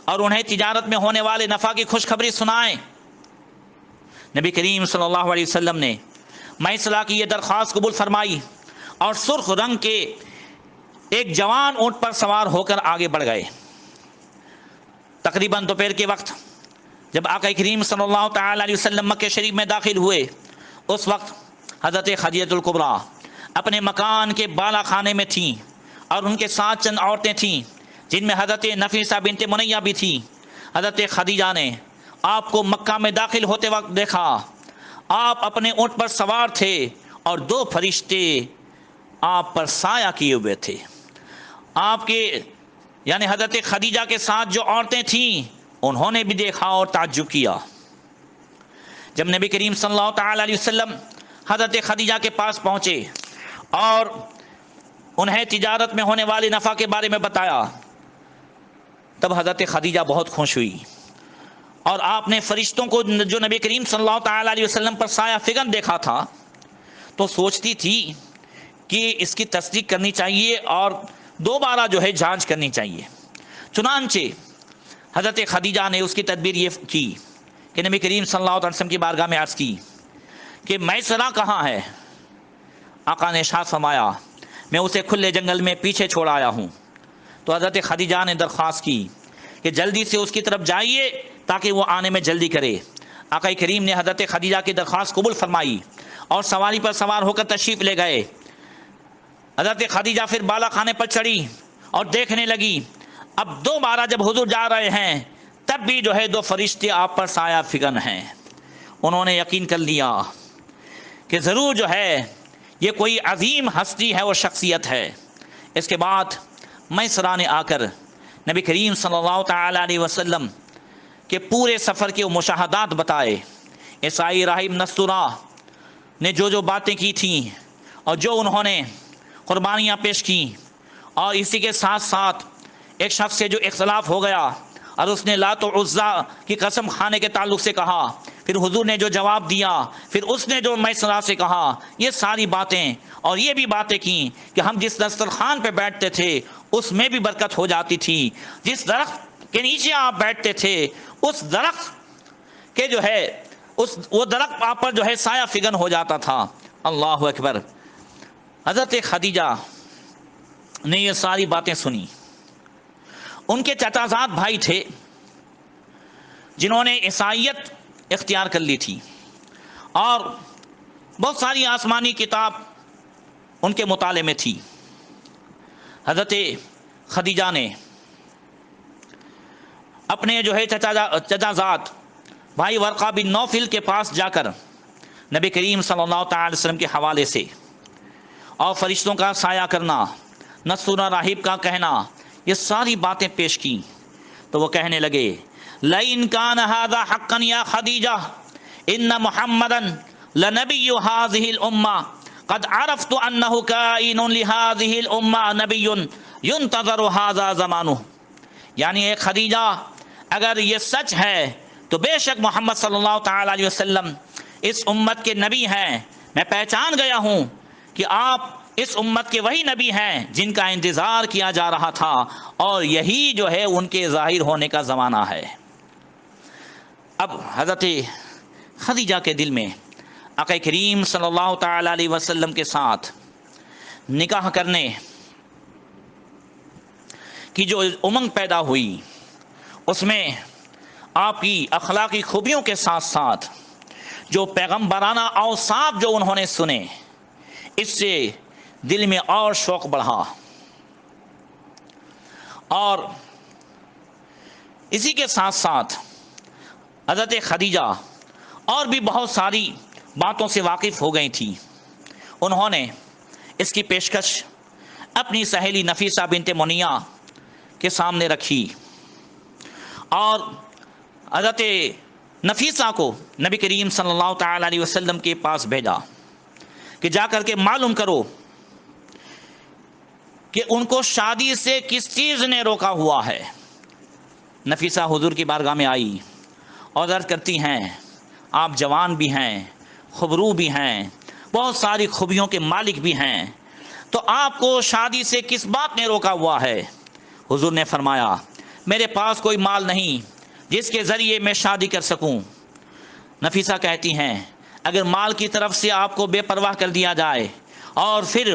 Speaker 1: اور انہیں تجارت میں ہونے والے نفع کی خوشخبری سنائیں۔ نبی کریم صلی اللہ علیہ وسلم نے میسرہ کی یہ درخواست قبول فرمائی اور سرخ رنگ کے ایک جوان اونٹ پر سوار ہو کر آگے بڑھ گئے۔ تقریباً دوپہر کے وقت جب آقا کریم صلی اللہ تعالی علیہ وسلم مکہ شریف میں داخل ہوئے اس وقت حضرت خدیجہ الکبریٰ اپنے مکان کے بالا خانے میں تھیں اور ان کے ساتھ چند عورتیں تھیں جن میں حضرت نفیسہ بنت منیہ بھی تھی۔ حضرت خدیجہ نے آپ کو مکہ میں داخل ہوتے وقت دیکھا، آپ اپنے اونٹ پر سوار تھے اور 2 فرشتے آپ پر سایہ کیے ہوئے تھے. آپ کے یعنی حضرت خدیجہ کے ساتھ جو عورتیں تھیں انہوں نے بھی دیکھا اور تعجب کیا. جب نبی کریم صلی اللہ تعالی علیہ وسلم حضرت خدیجہ کے پاس پہنچے اور انہیں تجارت میں ہونے والے نفع کے بارے میں بتایا, تب حضرت خدیجہ بہت خوش ہوئی اور آپ نے فرشتوں کو جو نبی کریم صلی اللہ تعالی علیہ وسلم پر سایہ فگن دیکھا تھا تو سوچتی تھی کہ اس کی تصدیق کرنی چاہیے اور دوبارہ جو ہے جانچ کرنی چاہیے. چنانچہ حضرت خدیجہ نے اس کی تدبیر یہ کی کہ نبی کریم صلی اللہ علیہ وسلم کی بارگاہ میں عرض کی کہ میسرہ کہاں ہے؟ آقا نے ارشاد فرمایا میں اسے کھلے جنگل میں پیچھے چھوڑ آیا ہوں. تو حضرت خدیجہ نے درخواست کی کہ جلدی سے اس کی طرف جائیے تاکہ وہ آنے میں جلدی کرے. آقا کریم نے حضرت خدیجہ کی درخواست قبول فرمائی اور سواری پر سوار ہو کر تشریف لے گئے. حضرت خدیجہ پھر بالا خانے پر چڑھی اور دیکھنے لگی. اب دوبارہ جب حضور جا رہے ہیں تب بھی جو ہے 2 فرشتے آپ پر سایہ فگن ہیں. انہوں نے یقین کر لیا کہ ضرور جو ہے یہ کوئی عظیم ہستی ہے اور شخصیت ہے. اس کے بعد میسرہ نے آ کر نبی کریم صلی اللہ تعالی علیہ وسلم کے پورے سفر کے مشاہدات بتائے. عیسائی راہب نستورہ نے جو باتیں کی تھیں اور جو انہوں نے قربانیاں پیش کی, اور اسی کے ساتھ ساتھ ایک شخص سے جو اختلاف ہو گیا اور اس نے لات و عزیٰ کی قسم کھانے کے تعلق سے کہا, پھر حضور نے جو جواب دیا, پھر اس نے جو میسرہ سے کہا, یہ ساری باتیں اور یہ بھی باتیں کی کہ ہم جس دسترخوان پہ بیٹھتے تھے اس میں بھی برکت ہو جاتی تھی, جس درخت کے نیچے آپ بیٹھتے تھے اس درخت کے جو ہے وہ درخت آپ پر جو ہے سایہ فگن ہو جاتا تھا. اللہ اکبر. حضرت خدیجہ نے یہ ساری باتیں سنی. ان کے چچا زاد بھائی تھے جنہوں نے عیسائیت اختیار کر لی تھی اور بہت ساری آسمانی کتاب ان کے مطالعے میں تھی. حضرت خدیجہ نے اپنے جو ہے چچا زاد بھائی ورقہ بن نوفل کے پاس جا کر نبی کریم صلی اللہ تعالی وسلم کے حوالے سے اور فرشتوں کا سایہ کرنا, نستورہ راہب کا کہنا, یہ ساری باتیں پیش کی. تو وہ کہنے لگے لَإِن كَانَ هَذَا حَقًّا يَا خَدِيجَةَ إِنَّ مُحَمَّدًا لَنَبِيُّ هَذِهِ الْأُمَّةِ قَدْ عَرَفْتُ أَنَّهُ كَائِنٌ لِهَذِهِ الْأُمَّةِ نَبِيٌّ يُنْتَظَرُ هَذَا زَمَانُهُ. یعنی اے خدیجہ اگر یہ سچ ہے تو بے شک محمد صلی اللہ تعالی علیہ وسلم اس امت کے نبی ہیں. میں پہچان گیا ہوں کہ آپ اس امت کے وہی نبی ہیں جن کا انتظار کیا جا رہا تھا اور یہی جو ہے ان کے ظاہر ہونے کا زمانہ ہے. اب حضرت خدیجہ کے دل میں آقا کریم صلی اللہ تعالی علیہ وسلم کے ساتھ نکاح کرنے کی جو امنگ پیدا ہوئی اس میں آپ کی اخلاقی خوبیوں کے ساتھ ساتھ جو پیغمبرانہ اوصاف جو انہوں نے سنے اس سے دل میں اور شوق بڑھا. اور اسی کے ساتھ ساتھ حضرت خدیجہ اور بھی بہت ساری باتوں سے واقف ہو گئی تھی. انہوں نے اس کی پیشکش اپنی سہیلی نفیسہ بنت منیہ کے سامنے رکھی اور حضرت نفیسہ کو نبی کریم صلی اللہ تعالی علیہ وسلم کے پاس بھیجا کہ جا کر کے معلوم کرو کہ ان کو شادی سے کس چیز نے روکا ہوا ہے. نفیسہ حضور کی بارگاہ میں آئی اور عرض کرتی ہیں آپ جوان بھی ہیں, خوبرو بھی ہیں, بہت ساری خوبیوں کے مالک بھی ہیں, تو آپ کو شادی سے کس بات نے روکا ہوا ہے؟ حضور نے فرمایا میرے پاس کوئی مال نہیں جس کے ذریعے میں شادی کر سکوں. نفیسہ کہتی ہیں اگر مال کی طرف سے آپ کو بے پرواہ کر دیا جائے اور پھر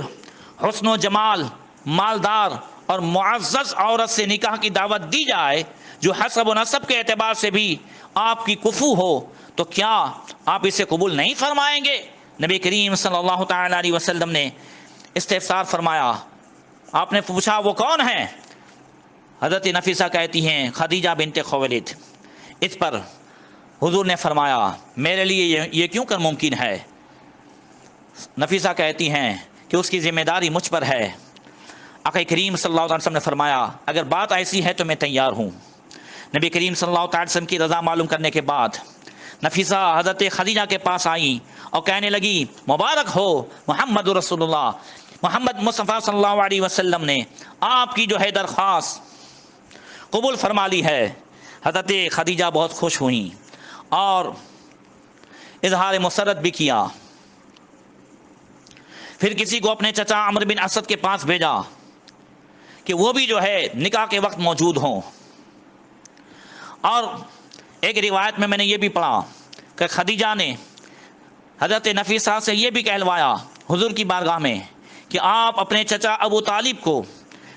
Speaker 1: حسن و جمال, مالدار اور معزز عورت سے نکاح کی دعوت دی جائے جو حسب و نسب کے اعتبار سے بھی آپ کی کفو ہو, تو کیا آپ اسے قبول نہیں فرمائیں گے؟ نبی کریم صلی اللہ تعالی علیہ وسلم نے استفسار فرمایا. آپ نے پوچھا وہ کون ہیں؟ حضرت نفیسہ کہتی ہیں خدیجہ بنت خویلد. اس پر حضور نے فرمایا میرے لیے یہ کیوں کر ممکن ہے, نفیسہ کہتی ہیں کہ اس کی ذمہ داری مجھ پر ہے۔ آقا کریم صلی اللہ علیہ وسلم نے فرمایا اگر بات ایسی ہے تو میں تیار ہوں۔ نبی کریم صلی اللہ علیہ وسلم کی رضا معلوم کرنے کے بعد نفیسہ حضرت خدیجہ کے پاس آئیں اور کہنے لگی مبارک ہو محمد رسول اللہ، محمد مصطفیٰ صلی اللہ علیہ وسلم نے آپ کی جو ہے درخواست قبول فرما لی ہے۔ حضرت خدیجہ بہت خوش ہوئیں اور اظہار مسرت بھی کیا۔ پھر کسی کو اپنے چچا عمرو بن اسد کے پاس بھیجا کہ وہ بھی جو ہے نکاح کے وقت موجود ہوں۔ اور ایک روایت میں نے یہ بھی پڑھا کہ خدیجہ نے حضرت نفیسہ سے یہ بھی کہلوایا حضور کی بارگاہ میں کہ آپ اپنے چچا ابو طالب کو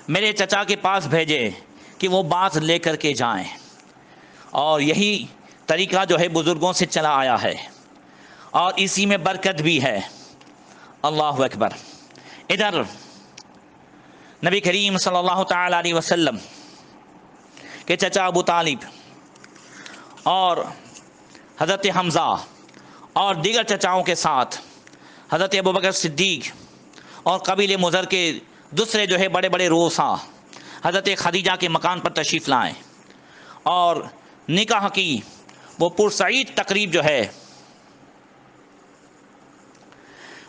Speaker 1: میرے چچا کے پاس بھیجیں کہ وہ بات لے کر کے جائیں۔ اور یہی طریقہ جو ہے بزرگوں سے چلا آیا ہے اور اسی میں برکت بھی ہے۔ اللہ اکبر۔ ادھر نبی کریم صلی اللہ تعالی علیہ وسلم کے چچا ابو طالب اور حضرت حمزہ اور دیگر چچاؤں کے ساتھ حضرت ابوبکر صدیق اور قبیل مضر کے دوسرے جو ہے بڑے بڑے رؤسا حضرت خدیجہ کے مکان پر تشریف لائیں اور نکاح کی وہ پرسعید تقریب جو ہے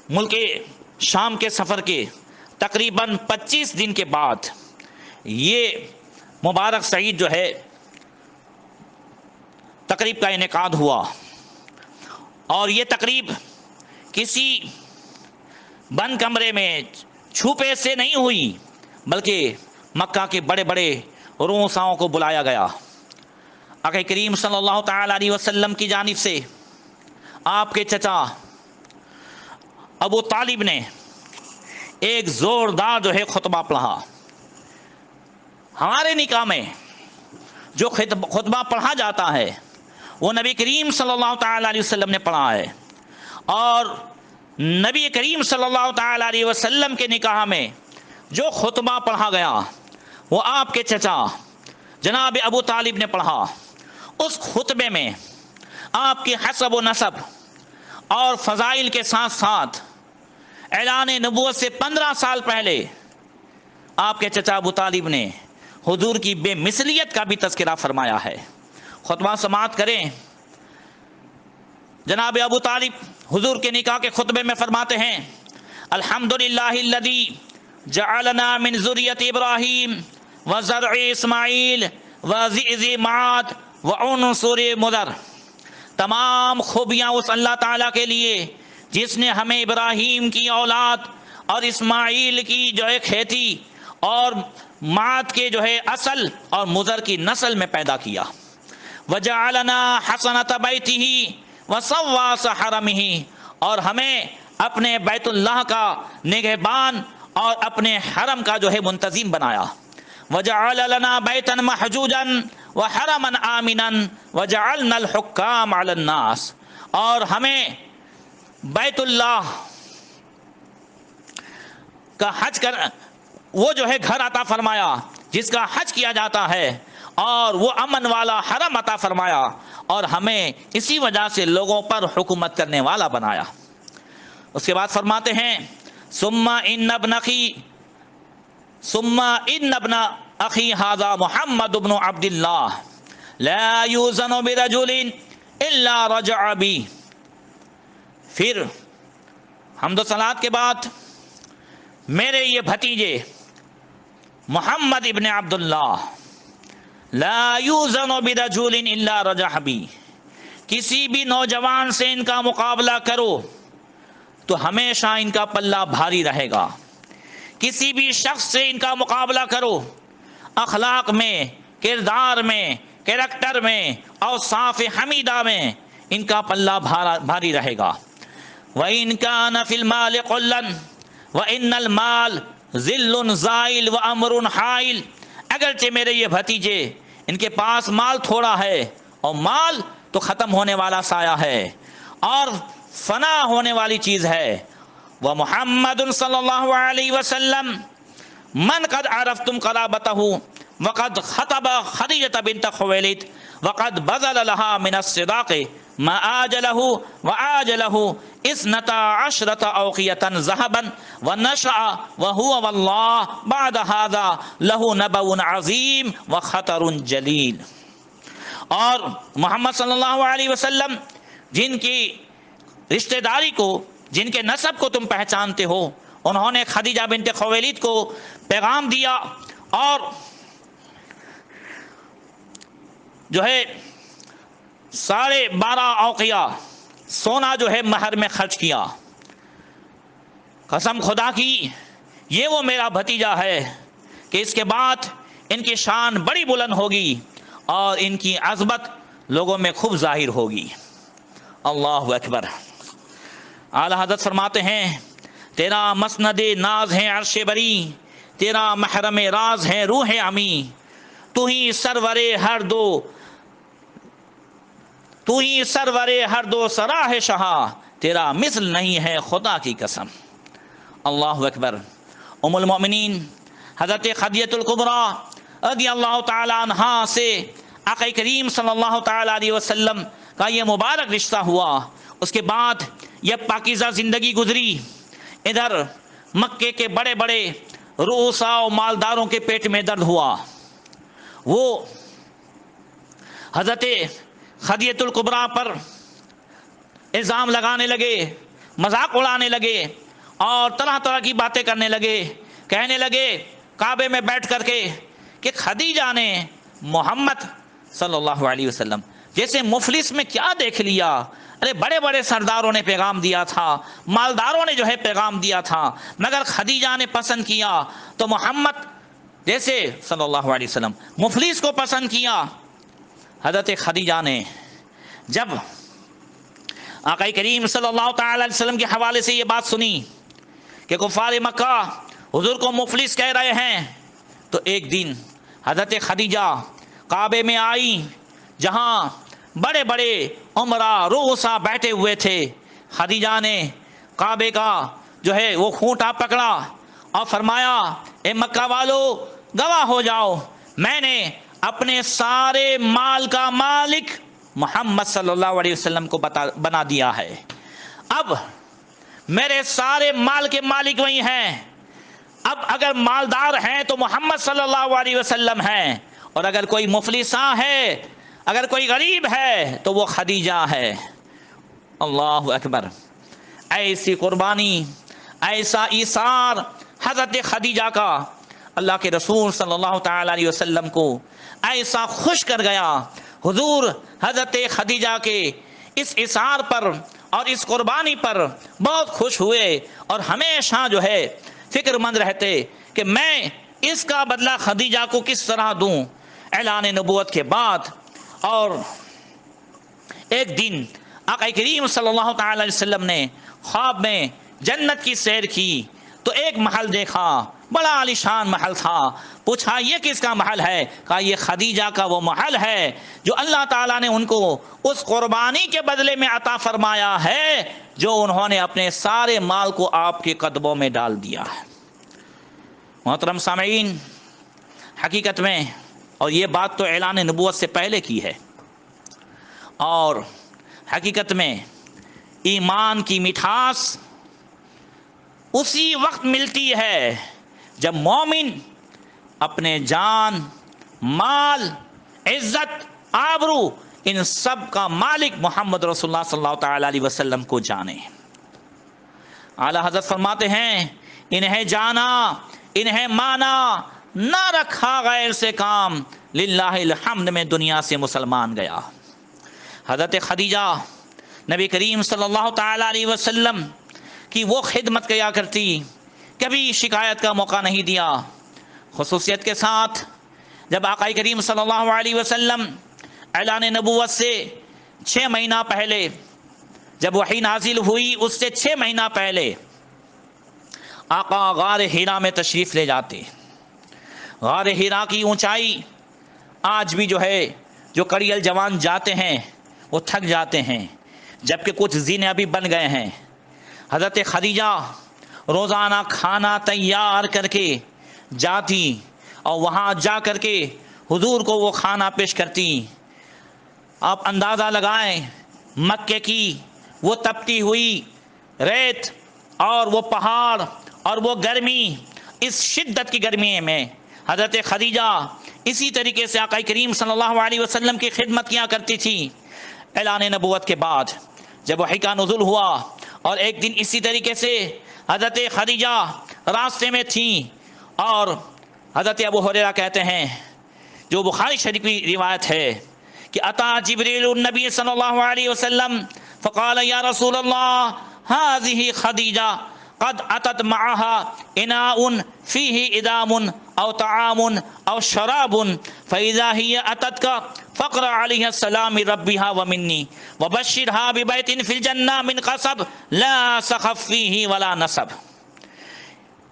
Speaker 1: ملک شام کے سفر کے تقریباً 25 دن کے بعد یہ مبارک سعید جو ہے تقریب کا انعقاد ہوا۔ اور یہ تقریب کسی بند کمرے میں چھپے سے نہیں ہوئی بلکہ مکہ کے بڑے بڑے رؤساؤں کو بلایا گیا۔ آقا کریم صلی اللہ تعالی علیہ وسلم کی جانب سے آپ کے چچا ابو طالب نے ایک زوردار جو ہے خطبہ پڑھا۔ ہمارے نکاح میں جو خطبہ پڑھا جاتا ہے وہ نبی کریم صلی اللہ تعالی علیہ وسلم نے پڑھا ہے، اور نبی کریم صلی اللہ تعالی علیہ وسلم کے نکاح میں جو خطبہ پڑھا گیا وہ آپ کے چچا جناب ابو طالب نے پڑھا۔ اس خطبے میں آپ کی حسب و نسب اور فضائل کے ساتھ ساتھ اعلان نبوت سے 15 سال پہلے آپ کے چچا ابو طالب نے حضور کی بے مثلیت کا بھی تذکرہ فرمایا ہے۔ خطبہ سماعت کریں۔ جناب ابو طالب حضور کے نکاح کے خطبے میں فرماتے ہیں الحمدللہ الذی جعلنا من ذریۃ ابراہیم وزرع اسماعیل وذئذ معاد وعنصر مضر۔ تمام خوبیاں اس اللہ تعالیٰ کے لیے جس نے ہمیں ابراہیم کی اولاد اور اسماعیل کی جو ہے کھیتی اور معاد کے جو ہے اصل اور مضر کی نسل میں پیدا کیا۔ وجعلنا حسنۃ بیتہ وصواص حرمہ، اور ہمیں اپنے بیت اللہ کا نگہبان اور اپنے حرم کا جو ہے منتظم بنایا۔ وجعل لنا بیتا محجوجا وحرما آمنا وجعلنا الحکام علی الناس، اور ہمیں بیت اللہ کا حج کر وہ جو ہے گھر عطا فرمایا جس کا حج کیا جاتا ہے، اور وہ امن والا حرم عطا فرمایا، اور ہمیں اسی وجہ سے لوگوں پر حکومت کرنے والا بنایا۔ اس کے بعد فرماتے ہیں ثم ان ابن اخی ھذا محمد بن عبد اللہ لا یوزن برجل الا رجع بی۔ پھر حمد و صلوات کے بعد میرے یہ بھتیجے محمد ابن عبداللہ لا یوزن برجل الا رجع بی، کسی بھی نوجوان سے ان کا مقابلہ کرو تو ہمیشہ ان کا پلہ بھاری رہے گا۔ کسی بھی شخص سے ان کا مقابلہ کرو اخلاق میں، کردار میں، کریکٹر میں، اوصاف حمیدہ میں ان کا پلہ بھاری رہے گا۔ وَإِن كَانَ فِي الْمَالِ قُلًّا وَإِنَّ الْمَالَ ذِلٌّ زَائِلٌ وَأَمْرٌ حَائِلٌ، اگرچہ میرے یہ بھتیجے ان کے پاس مال تھوڑا ہے، اور مال تو ختم ہونے والا سایہ ہے اور فنا ہونے والی چیز ہے۔ وَمُحَمَّدٌ صلی اللہ علیہ وسلم من قد عرفتم قرابتہ وقد خطب خدیجہ بنت خویلد وقد بذل لها من الصداق مآجلہ وآجلہ اثنتا عشرۃ اوقیۃ ذہبا ونشأ وہو واللہ بعد ھذا لہ نبأ عظیم وخطر جلیل۔ اور محمد صلی اللہ علیہ وسلم جن کی رشتہ داری کو، جن کے نسب کو تم پہچانتے ہو، انہوں نے خدیجہ بنت خویلد کو پیغام دیا اور جو ہے 12.5 اوقیہ سونا جو ہے مہر میں خرچ کیا۔ قسم خدا کی یہ وہ میرا بھتیجا ہے کہ اس کے بعد ان کی شان بڑی بلند ہوگی اور ان کی عظمت لوگوں میں خوب ظاہر ہوگی۔ اللہ اکبر۔ اعلی حضرت فرماتے ہیں تیرا مسند ناز ہے عرش بری، تیرا محرم راز ہے روح امی، تو ہی سرور ہر دو سراہ شہا، تیرا مثل نہیں ہے خدا کی قسم۔ اللہ اکبر۔ ام المؤمنین حضرت خدیجہ الکبریٰ رضی اللہ تعالی عنہا سے آقا کریم صلی اللہ تعالی علیہ وسلم کا یہ مبارک رشتہ ہوا۔ اس کے بعد یہ پاکیزہ زندگی گزری۔ ادھر مکے کے بڑے بڑے رؤساء و مالداروں کے پیٹ میں درد ہوا، وہ حضرت خدیجہ الکبریٰ پر الزام لگانے لگے، مذاق اڑانے لگے اور طرح طرح کی باتیں کرنے لگے، کہنے لگے کعبے میں بیٹھ کر کے کہ خدیجہ نے محمد صلی اللہ علیہ وسلم جیسے مفلس میں کیا دیکھ لیا؟ ارے بڑے بڑے سرداروں نے پیغام دیا تھا، مالداروں نے جو ہے پیغام دیا تھا، مگر خدیجہ نے پسند کیا تو محمد جیسے صلی اللہ علیہ وسلم مفلس کو پسند کیا۔ حضرت خدیجہ نے جب آقا کریم صلی اللہ تعالی علیہ وسلم کے حوالے سے یہ بات سنی کہ کفار مکہ حضور کو مفلس کہہ رہے ہیں، تو ایک دن حضرت خدیجہ کعبے میں آئی جہاں بڑے بڑے عمراء رؤساء بیٹھے ہوئے تھے۔ خدیجہ نے کعبے کا جو ہے وہ کھونٹا پکڑا اور فرمایا اے مکہ والو گواہ ہو جاؤ، میں نے اپنے سارے مال کا مالک محمد صلی اللہ علیہ وسلم کو بنا دیا ہے، اب میرے سارے مال کے مالک وہی ہیں، اب اگر مالدار ہیں تو محمد صلی اللہ علیہ وسلم ہیں، اور اگر کوئی مفلساں ہے، اگر کوئی غریب ہے تو وہ خدیجہ ہے۔ اللہ اکبر۔ ایسی قربانی، ایسا ایثار حضرت خدیجہ کا اللہ کے رسول صلی اللہ تعالی علیہ وسلم کو ایسا خوش کر گیا۔ حضور حضرت خدیجہ کے اس ایثار پر اور اس قربانی پر بہت خوش ہوئے اور ہمیشہ جو ہے فکر مند رہتے کہ میں اس کا بدلہ خدیجہ کو کس طرح دوں۔ اعلان نبوت کے بعد اور ایک دن آقا کریم صلی اللہ تعالی علیہ وسلم نے خواب میں جنت کی سیر کی تو ایک محل دیکھا، بڑا عالیشان محل تھا۔ پوچھا یہ کس کا محل ہے؟ کہا یہ خدیجہ کا وہ محل ہے جو اللہ تعالیٰ نے ان کو اس قربانی کے بدلے میں عطا فرمایا ہے جو انہوں نے اپنے سارے مال کو آپ کے قدموں میں ڈال دیا ہے۔ محترم سامعین، حقیقت میں اور یہ بات تو اعلان نبوت سے پہلے کی ہے، اور حقیقت میں ایمان کی مٹھاس اسی وقت ملتی ہے جب مومن اپنے جان، مال، عزت، آبرو ان سب کا مالک محمد رسول اللہ صلی اللہ تعالی علیہ وسلم کو جانے۔ اعلیٰ حضرت فرماتے ہیں انہیں جانا، انہیں مانا، نہ رکھا غیر سے کام، للہ الحمد میں دنیا سے مسلمان گیا۔ حضرت خدیجہ نبی کریم صلی اللہ تعالی علیہ وسلم کی وہ خدمت کیا کرتی، کبھی شکایت کا موقع نہیں دیا۔ خصوصیت کے ساتھ جب آقا کریم صلی اللہ علیہ وسلم اعلان نبوت سے 6 مہینہ پہلے جب وحی نازل ہوئی، اس سے 6 مہینہ پہلے آقا غار حرا میں تشریف لے جاتے۔ غار حرا کی اونچائی آج بھی جو ہے جو کڑیل جوان جاتے ہیں وہ تھک جاتے ہیں، جبکہ کچھ زینے ابھی بن گئے ہیں۔ حضرت خدیجہ روزانہ کھانا تیار کر کے جاتی اور وہاں جا کر کے حضور کو وہ کھانا پیش کرتی۔ آپ اندازہ لگائیں مکے کی وہ تپتی ہوئی ریت اور وہ پہاڑ اور وہ گرمی، اس شدت کی گرمی میں حضرت خدیجہ اسی طریقے سے آقا کریم صلی اللہ علیہ وسلم کی خدمت کیا کرتی تھی۔ اعلان نبوت کے بعد جب وحی کا نزول ہوا اور ایک دن اسی طریقے سے حضرت خدیجہ راستے میں تھیں، اور حضرت ابو ہریرہ کہتے ہیں، جو بخاری شریف کی روایت ہے، کہ اتا جبریل النبی صلی اللہ علیہ وسلم فقال یا رسول اللہ هذه خدیجہ قد اتت معها اناء فيه ادام او طعام او شراب فاذا هي اتتك فقرأ عليها السلام ربها ومني وبشرها ببيت في الجنة من قصب لا سخف فيه ولا نصب۔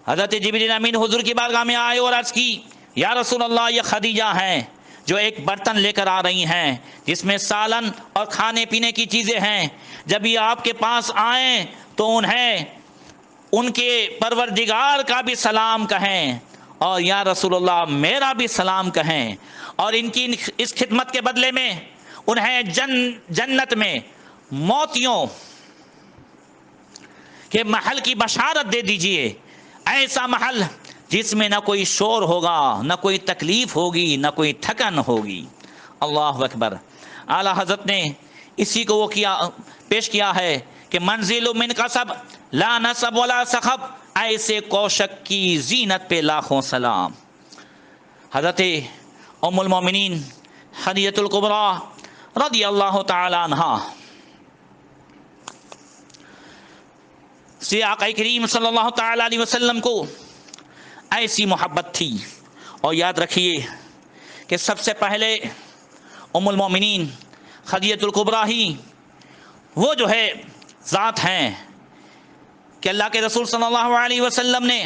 Speaker 1: حضرت جبریل امین حضور کی بارگاہ میں آئے اور عرض کی، یا رسول اللہ یہ خدیجہ ہیں جو ایک برتن لے کر آ رہی ہیں جس میں سالن اور کھانے پینے کی چیزیں ہیں، جب یہ آپ کے پاس آئیں تو انہیں ان کے پروردگار کا بھی سلام کہیں، اور یا رسول اللہ میرا بھی سلام کہیں، اور ان کی اس خدمت کے بدلے میں انہیں جنت میں موتیوں کے محل کی بشارت دے دیجئے، ایسا محل جس میں نہ کوئی شور ہوگا، نہ کوئی تکلیف ہوگی، نہ کوئی تھکن ہوگی۔ اللہ اکبر۔ اعلیٰ حضرت نے اسی کو وہ پیش کیا ہے کہ منزل من قصب لا نصب ولا سخب، ایسے کوشک کی زینت پہ لاکھوں سلام۔ حضرت ام المومنین خدیجہ الکبریٰ رضی اللہ تعالی عنہا سے آقا کریم صلی اللہ تعالی علیہ وسلم کو ایسی محبت تھی، اور یاد رکھیے کہ سب سے پہلے ام المومنین خدیجہ الکبریٰ ہی وہ جو ہے ذات ہیں کہ اللہ کے رسول صلی اللہ علیہ وسلم نے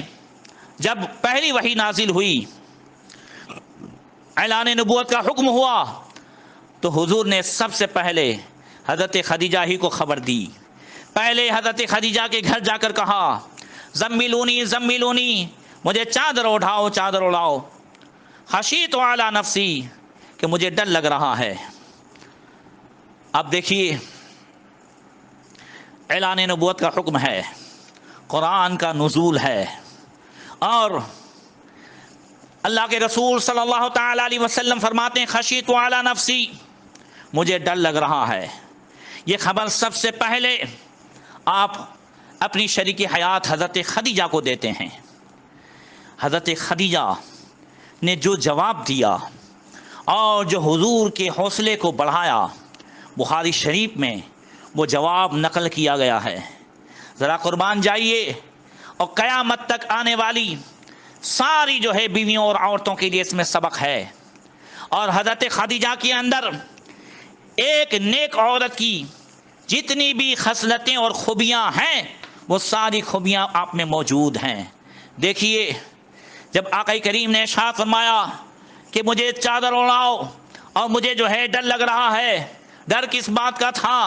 Speaker 1: جب پہلی وحی نازل ہوئی، اعلان نبوت کا حکم ہوا، تو حضور نے سب سے پہلے حضرت خدیجہ ہی کو خبر دی۔ پہلے حضرت خدیجہ کے گھر جا کر کہا، زملونی زملونی، مجھے چادر اڑاؤ چادر اڑاؤ، خشیت علی نفسی، کہ مجھے ڈر لگ رہا ہے۔ اب دیکھیے اعلان نبوت کا حکم ہے، قرآن کا نزول ہے، اور اللہ کے رسول صلی اللہ تعالی علیہ وسلم فرماتے ہیں خشیت علی نفسی، مجھے ڈر لگ رہا ہے۔ یہ خبر سب سے پہلے آپ اپنی شریک حیات حضرت خدیجہ کو دیتے ہیں۔ حضرت خدیجہ نے جو جواب دیا اور جو حضور کے حوصلے کو بڑھایا، بخاری شریف میں وہ جواب نقل کیا گیا ہے۔ ذرا قربان جائیے، اور قیامت تک آنے والی ساری جو ہے بیویوں اور عورتوں کے لیے اس میں سبق ہے۔ اور حضرت خدیجہ کے اندر ایک نیک عورت کی جتنی بھی خصلتیں اور خوبیاں ہیں، وہ ساری خوبیاں آپ میں موجود ہیں۔ دیکھیے جب آقا کریم نے ارشاد فرمایا کہ مجھے چادر اڑاؤ اور مجھے جو ہے ڈر لگ رہا ہے، ڈر کس بات کا تھا؟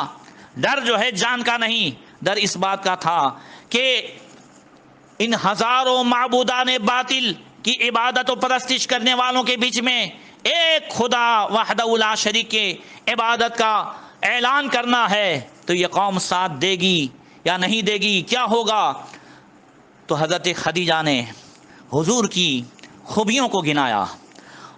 Speaker 1: ڈر جو ہے جان کا نہیں، ڈر اس بات کا تھا کہ ان ہزاروں معبودان باطل کی عبادت و پرستش کرنے والوں کے بیچ میں ایک خدا وحدہ لا شریک کے عبادت کا اعلان کرنا ہے، تو یہ قوم ساتھ دے گی یا نہیں دے گی، کیا ہوگا؟ تو حضرت خدیجہ نے حضور کی خوبیوں کو گنایا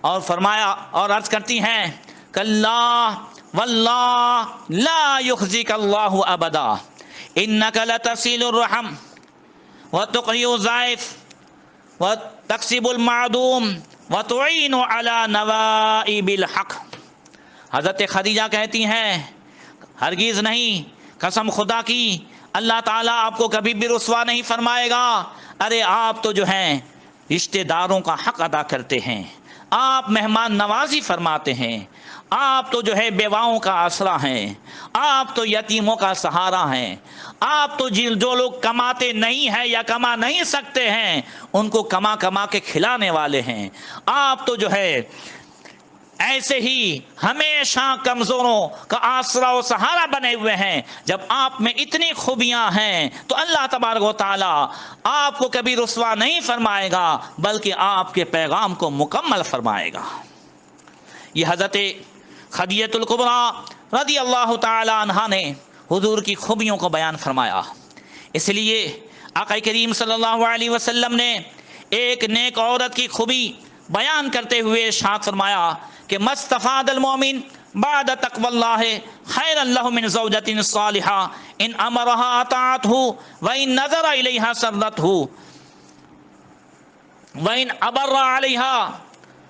Speaker 1: اور فرمایا، اور عرض کرتی ہیں کلا واللہ لا یخزیک اللہ ابدا انک لتصل الرحم وتقری الضیف وتکسب المعدوم وتعین علی نوائب الحق۔ حضرت خدیجہ کہتی ہیں ہرگز نہیں، قسم خدا کی اللہ تعالیٰ آپ کو کبھی بھی رسوا نہیں فرمائے گا۔ ارے آپ تو جو ہیں رشتہ داروں کا حق ادا کرتے ہیں، آپ مہمان نوازی فرماتے ہیں، آپ تو جو ہے بیواؤں کا آسرا ہیں، آپ تو یتیموں کا سہارا ہیں، آپ تو جو لوگ کماتے نہیں ہیں یا کما نہیں سکتے ہیں ان کو کما کما کے کھلانے والے ہیں، آپ تو جو ہے ایسے ہی ہمیشہ کمزوروں کا آسرا و سہارا بنے ہوئے ہیں۔ جب آپ میں اتنی خوبیاں ہیں تو اللہ تبارک و تعالی آپ کو کبھی رسوا نہیں فرمائے گا، بلکہ آپ کے پیغام کو مکمل فرمائے گا۔ یہ حضرت خدیجہ الکبریٰ رضی اللہ تعالی عنہ نے حضور کی خوبیوں کو بیان فرمایا، اس لیے آقا کریم صلی اللہ علیہ وسلم نے ایک نیک عورت کی خوبی بیان کرتے ہوئے ارشاد فرمایا کہ مستفاد المومن بعد تقوی اللہ خیر اللہ من زوجۃ صالحہ ان امرها اطاعتہ وان نظر الیہا سرتہ وَإِنْ أَبَرَّ عَلَيْهَا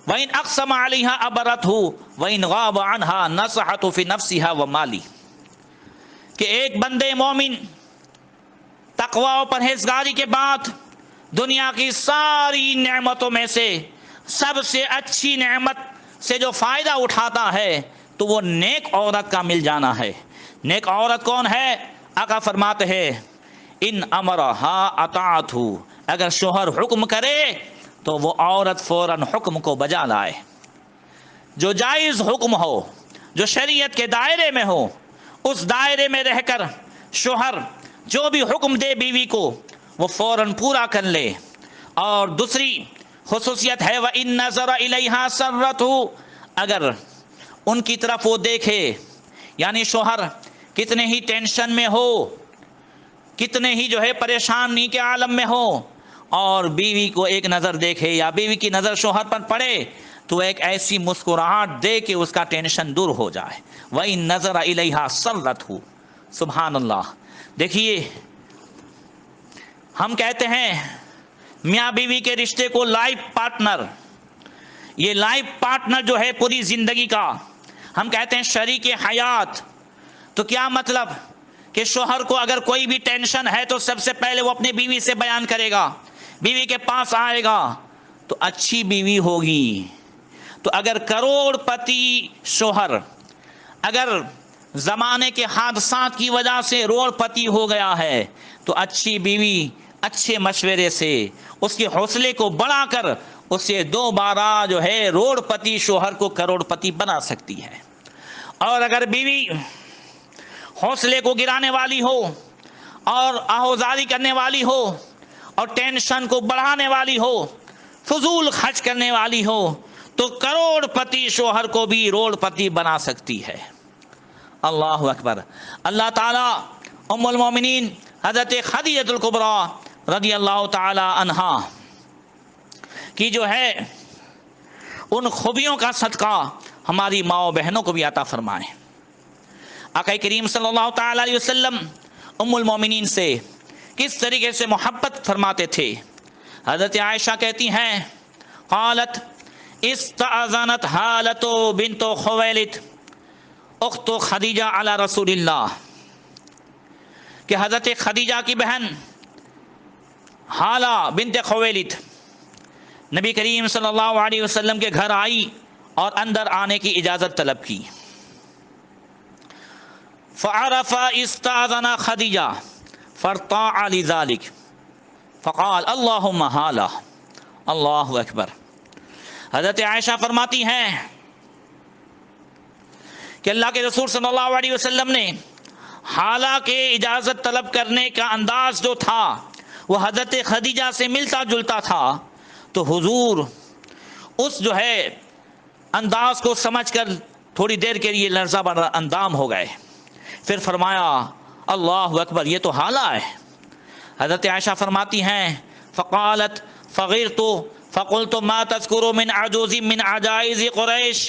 Speaker 1: وَإِنْ أَقْسَمَ عَلَيْهَا أَبَرَتْهُ وَإِنْ غَابَ عَنْهَا نَصَحَتْهُ فِي نَفْسِهَا وَمَالِهِ، کہ ایک بندے مومن تقوی و پرہیزگاری کے بعد دنیا کی ساری نعمتوں میں سے سب سے اچھی نعمت سے جو فائدہ اٹھاتا ہے تو وہ نیک عورت کا مل جانا ہے۔ نیک عورت کون ہے؟ آقا فرماتے ہیں ان امرها اطاعتہ، اگر شوہر حکم کرے تو وہ عورت فوراً حکم کو بجا لائے، جو جائز حکم ہو، جو شریعت کے دائرے میں ہو، اس دائرے میں رہ کر شوہر جو بھی حکم دے بیوی کو وہ فوراً پورا کر لے۔ اور دوسری خصوصیت ہے وَإِن نَظَرَ إِلَيْهَا سَرَّتْهُ، اگر ان کی طرف وہ دیکھے، یعنی شوہر کتنے ہی ٹینشن میں ہو، کتنے ہی جو ہے پریشانی کے عالم میں ہو، اور بیوی کو ایک نظر دیکھے یا بیوی کی نظر شوہر پر پڑے تو ایک ایسی مسکراہٹ دے کہ اس کا ٹینشن دور ہو جائے۔ وَإِن نَظَرَ إِلَيْهَا سَرَّتْهُ، سبحان اللہ۔ دیکھیے ہم کہتے ہیں میاں بیوی کے رشتے کو لائف پارٹنر، یہ لائف پارٹنر جو ہے پوری زندگی کا، ہم کہتے ہیں شریک حیات، تو کیا مطلب کہ شوہر کو اگر کوئی بھی ٹینشن ہے تو سب سے پہلے وہ اپنی بیوی سے بیان کرے گا، بیوی کے پاس آئے گا تو اچھی بیوی ہوگی۔ تو اگر کروڑ پتی شوہر اگر زمانے کے حادثات کی وجہ سے روڑ پتی ہو گیا ہے تو اچھی بیوی اچھے مشورے سے اس کے حوصلے کو بڑھا کر اسے دوبارہ جو ہے روڑ پتی شوہر کو کروڑ پتی بنا سکتی ہے۔ اور اگر بیوی حوصلے کو گرانے والی ہو اور آہوزاری کرنے والی ہو اور ٹینشن کو بڑھانے والی ہو، فضول خرچ کرنے والی ہو، تو کروڑ پتی شوہر کو بھی روڑ پتی بنا سکتی ہے۔ اللہ اکبر۔ اللہ تعالیٰ ام المومنین حضرت خدیجہ الکبریٰ رضی اللہ تعالی عنہا کی جو ہے ان خوبیوں کا صدقہ ہماری ماں و بہنوں کو بھی عطا فرمائے۔ آقا کریم صلی اللہ تعالی علیہ وسلم ام المومنین سے کس طریقے سے محبت فرماتے تھے؟ حضرت عائشہ کہتی ہیں قالت استأذنت حالۃ بنت خویلد اخت خدیجہ علی رسول اللہ، کہ حضرت خدیجہ کی بہن حالہ بنت خویلد نبی کریم صلی اللہ علیہ وسلم کے گھر آئی اور اندر آنے کی اجازت طلب کی۔ فعرف استاذن خدیجہ فارتاع لذلك فقال اللہم حالہ۔ اللہ اکبر۔ حضرت عائشہ فرماتی ہیں کہ اللہ کے رسول صلی اللہ علیہ وسلم نے حالہ کے اجازت طلب کرنے کا انداز جو تھا وہ حضرت خدیجہ سے ملتا جلتا تھا، تو حضور اس جو ہے انداز کو سمجھ کر تھوڑی دیر کے لیے لرزہ بر اندام ہو گئے، پھر فرمایا اللہ اکبر، یہ تو حالہ ہے۔ حضرت عائشہ فرماتی ہیں فقالت فغرت فقلت ما تذکر من عجوز من عجائز قریش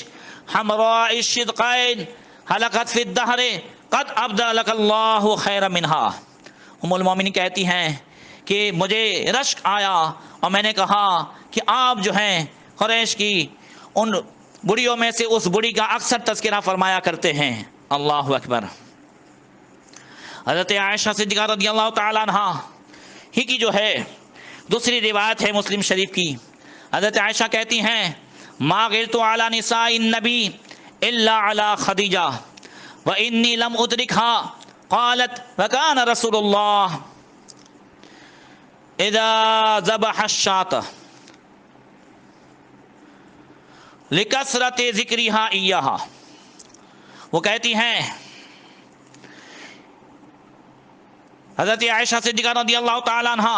Speaker 1: حمراء الشدقین حلقت فی الدہر قد ابدى لك اللہ خیر منہا۔ ام المومنین کہتی ہیں کہ مجھے رشک آیا اور میں نے کہا کہ آپ جو ہیں قریش کی ان بڑیوں میں سے اس بڑی کا اکثر تذکرہ فرمایا کرتے ہیں۔ اللہ اکبر۔ حضرت عائشہ صدیقہ رضی اللہ تعالیٰ عنہ ہی کی جو ہے دوسری روایت ہے مسلم شریف کی، حضرت عائشہ کہتی ہیں ما غرت علی نساء النبی الا علی خدیجہ وانی لم ادرکها قالت وکان رسول اللہ اذا ذبح الشاة لکثرت ذکرها ایہا۔ وہ کہتی ہیں حضرت عائشہ صدیقہ رضی اللہ تعالیٰ عنہ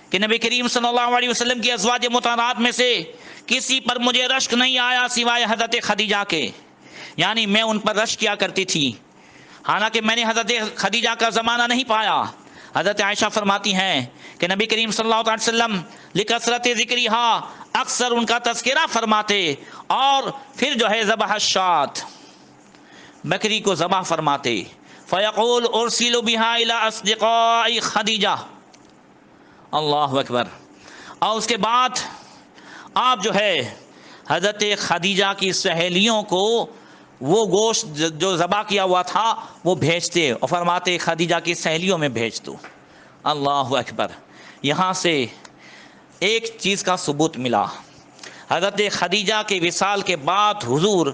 Speaker 1: کہ نبی کریم صلی اللہ علیہ وسلم کی ازواج مطہرات میں سے کسی پر مجھے رشک نہیں آیا سوائے حضرت خدیجہ کے، یعنی میں ان پر رشک کیا کرتی تھی، حالانکہ میں نے حضرت خدیجہ کا زمانہ نہیں پایا۔ حضرت عائشہ فرماتی ہیں کہ نبی کریم صلی اللہ علیہ وسلم لکثرت ذکرہا، اکثر ان کا تذکرہ فرماتے، اور پھر جو ہے ذبح الشاۃ، بکری کو ذبح فرماتے، فیقول ارسل بها الی اصدقاء خدیجہ، اللہ اکبر، اور اس کے بعد آپ جو ہے حضرت خدیجہ کی سہیلیوں کو وہ گوشت جو ذبح کیا ہوا تھا وہ بھیجتے اور فرماتے خدیجہ کی سہیلیوں میں بھیج دو۔ اللہ اکبر۔ یہاں سے ایک چیز کا ثبوت ملا، حضرت خدیجہ کے وصال کے بعد حضور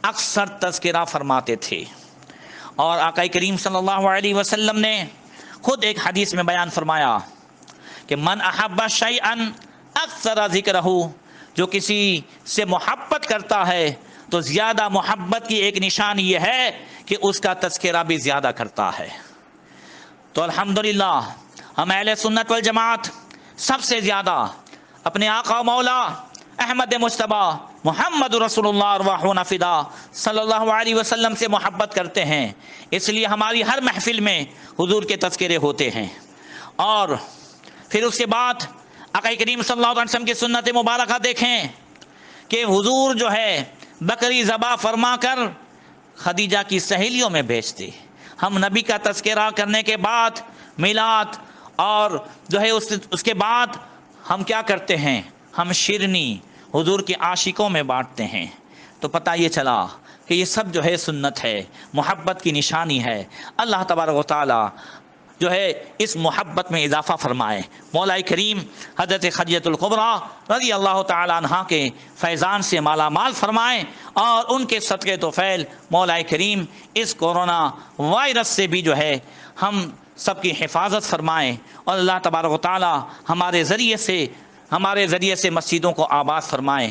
Speaker 1: اکثر تذکرہ فرماتے تھے، اور آقا کریم صلی اللہ علیہ وسلم نے خود ایک حدیث میں بیان فرمایا کہ من احب شیئا اکثر ذکرہ، جو کسی سے محبت کرتا ہے تو زیادہ محبت کی ایک نشانی یہ ہے کہ اس کا تذکرہ بھی زیادہ کرتا ہے۔ تو الحمدللہ ہم اہل سنت والجماعت سب سے زیادہ اپنے آقا و مولا احمد مجتبیٰ محمد رسول اللہ ارواحنا فدا صلی اللہ علیہ وسلم سے محبت کرتے ہیں، اس لیے ہماری ہر محفل میں حضور کے تذکرے ہوتے ہیں۔ اور پھر اس کے بعد آقا کریم صلی اللہ علیہ وسلم کی سنت مبارکہ دیکھیں کہ حضور جو ہے بکری ذبح فرما کر خدیجہ کی سہیلیوں میں بھیجتے۔ ہم نبی کا تذکرہ کرنے کے بعد میلاد اور جو ہے اس کے بعد ہم کیا کرتے ہیں، ہم شیرنی حضور کے عاشقوں میں بانٹتے ہیں۔ تو پتہ یہ چلا کہ یہ سب جو ہے سنت ہے، محبت کی نشانی ہے۔ اللہ تبارک و تعالی جو ہے اس محبت میں اضافہ فرمائے، مولا کریم حضرت خدیجہ الکبریٰ رضی اللہ تعالی عنہا کے فیضان سے مالا مال فرمائیں، اور ان کے صدقے تو فیل مولا کریم اس کورونا وائرس سے بھی جو ہے ہم سب کی حفاظت فرمائیں، اور اللہ تبارک و تعالی ہمارے ذریعے سے مسجدوں کو آباد فرمائیں۔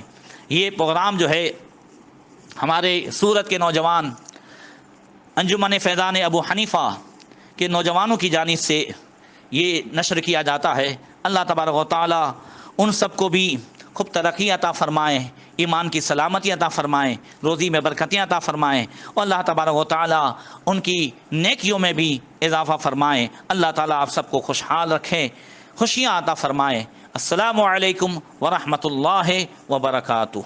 Speaker 1: یہ پروگرام جو ہے ہمارے سورت کے نوجوان انجمن فیضان ابو حنیفہ کے نوجوانوں کی جانب سے یہ نشر کیا جاتا ہے۔ اللہ تبارک و تعالی ان سب کو بھی خوب ترقی عطا فرمائیں، ایمان کی سلامتی عطا فرمائیں، روزی میں برکتیں عطا فرمائیں، اور اللہ تبارک و تعالی ان کی نیکیوں میں بھی اضافہ فرمائیں۔ اللہ تعالی آپ سب کو خوشحال رکھیں، خوشیاں عطا فرمائیں۔ السلام علیکم ورحمۃ اللہ وبرکاتہ۔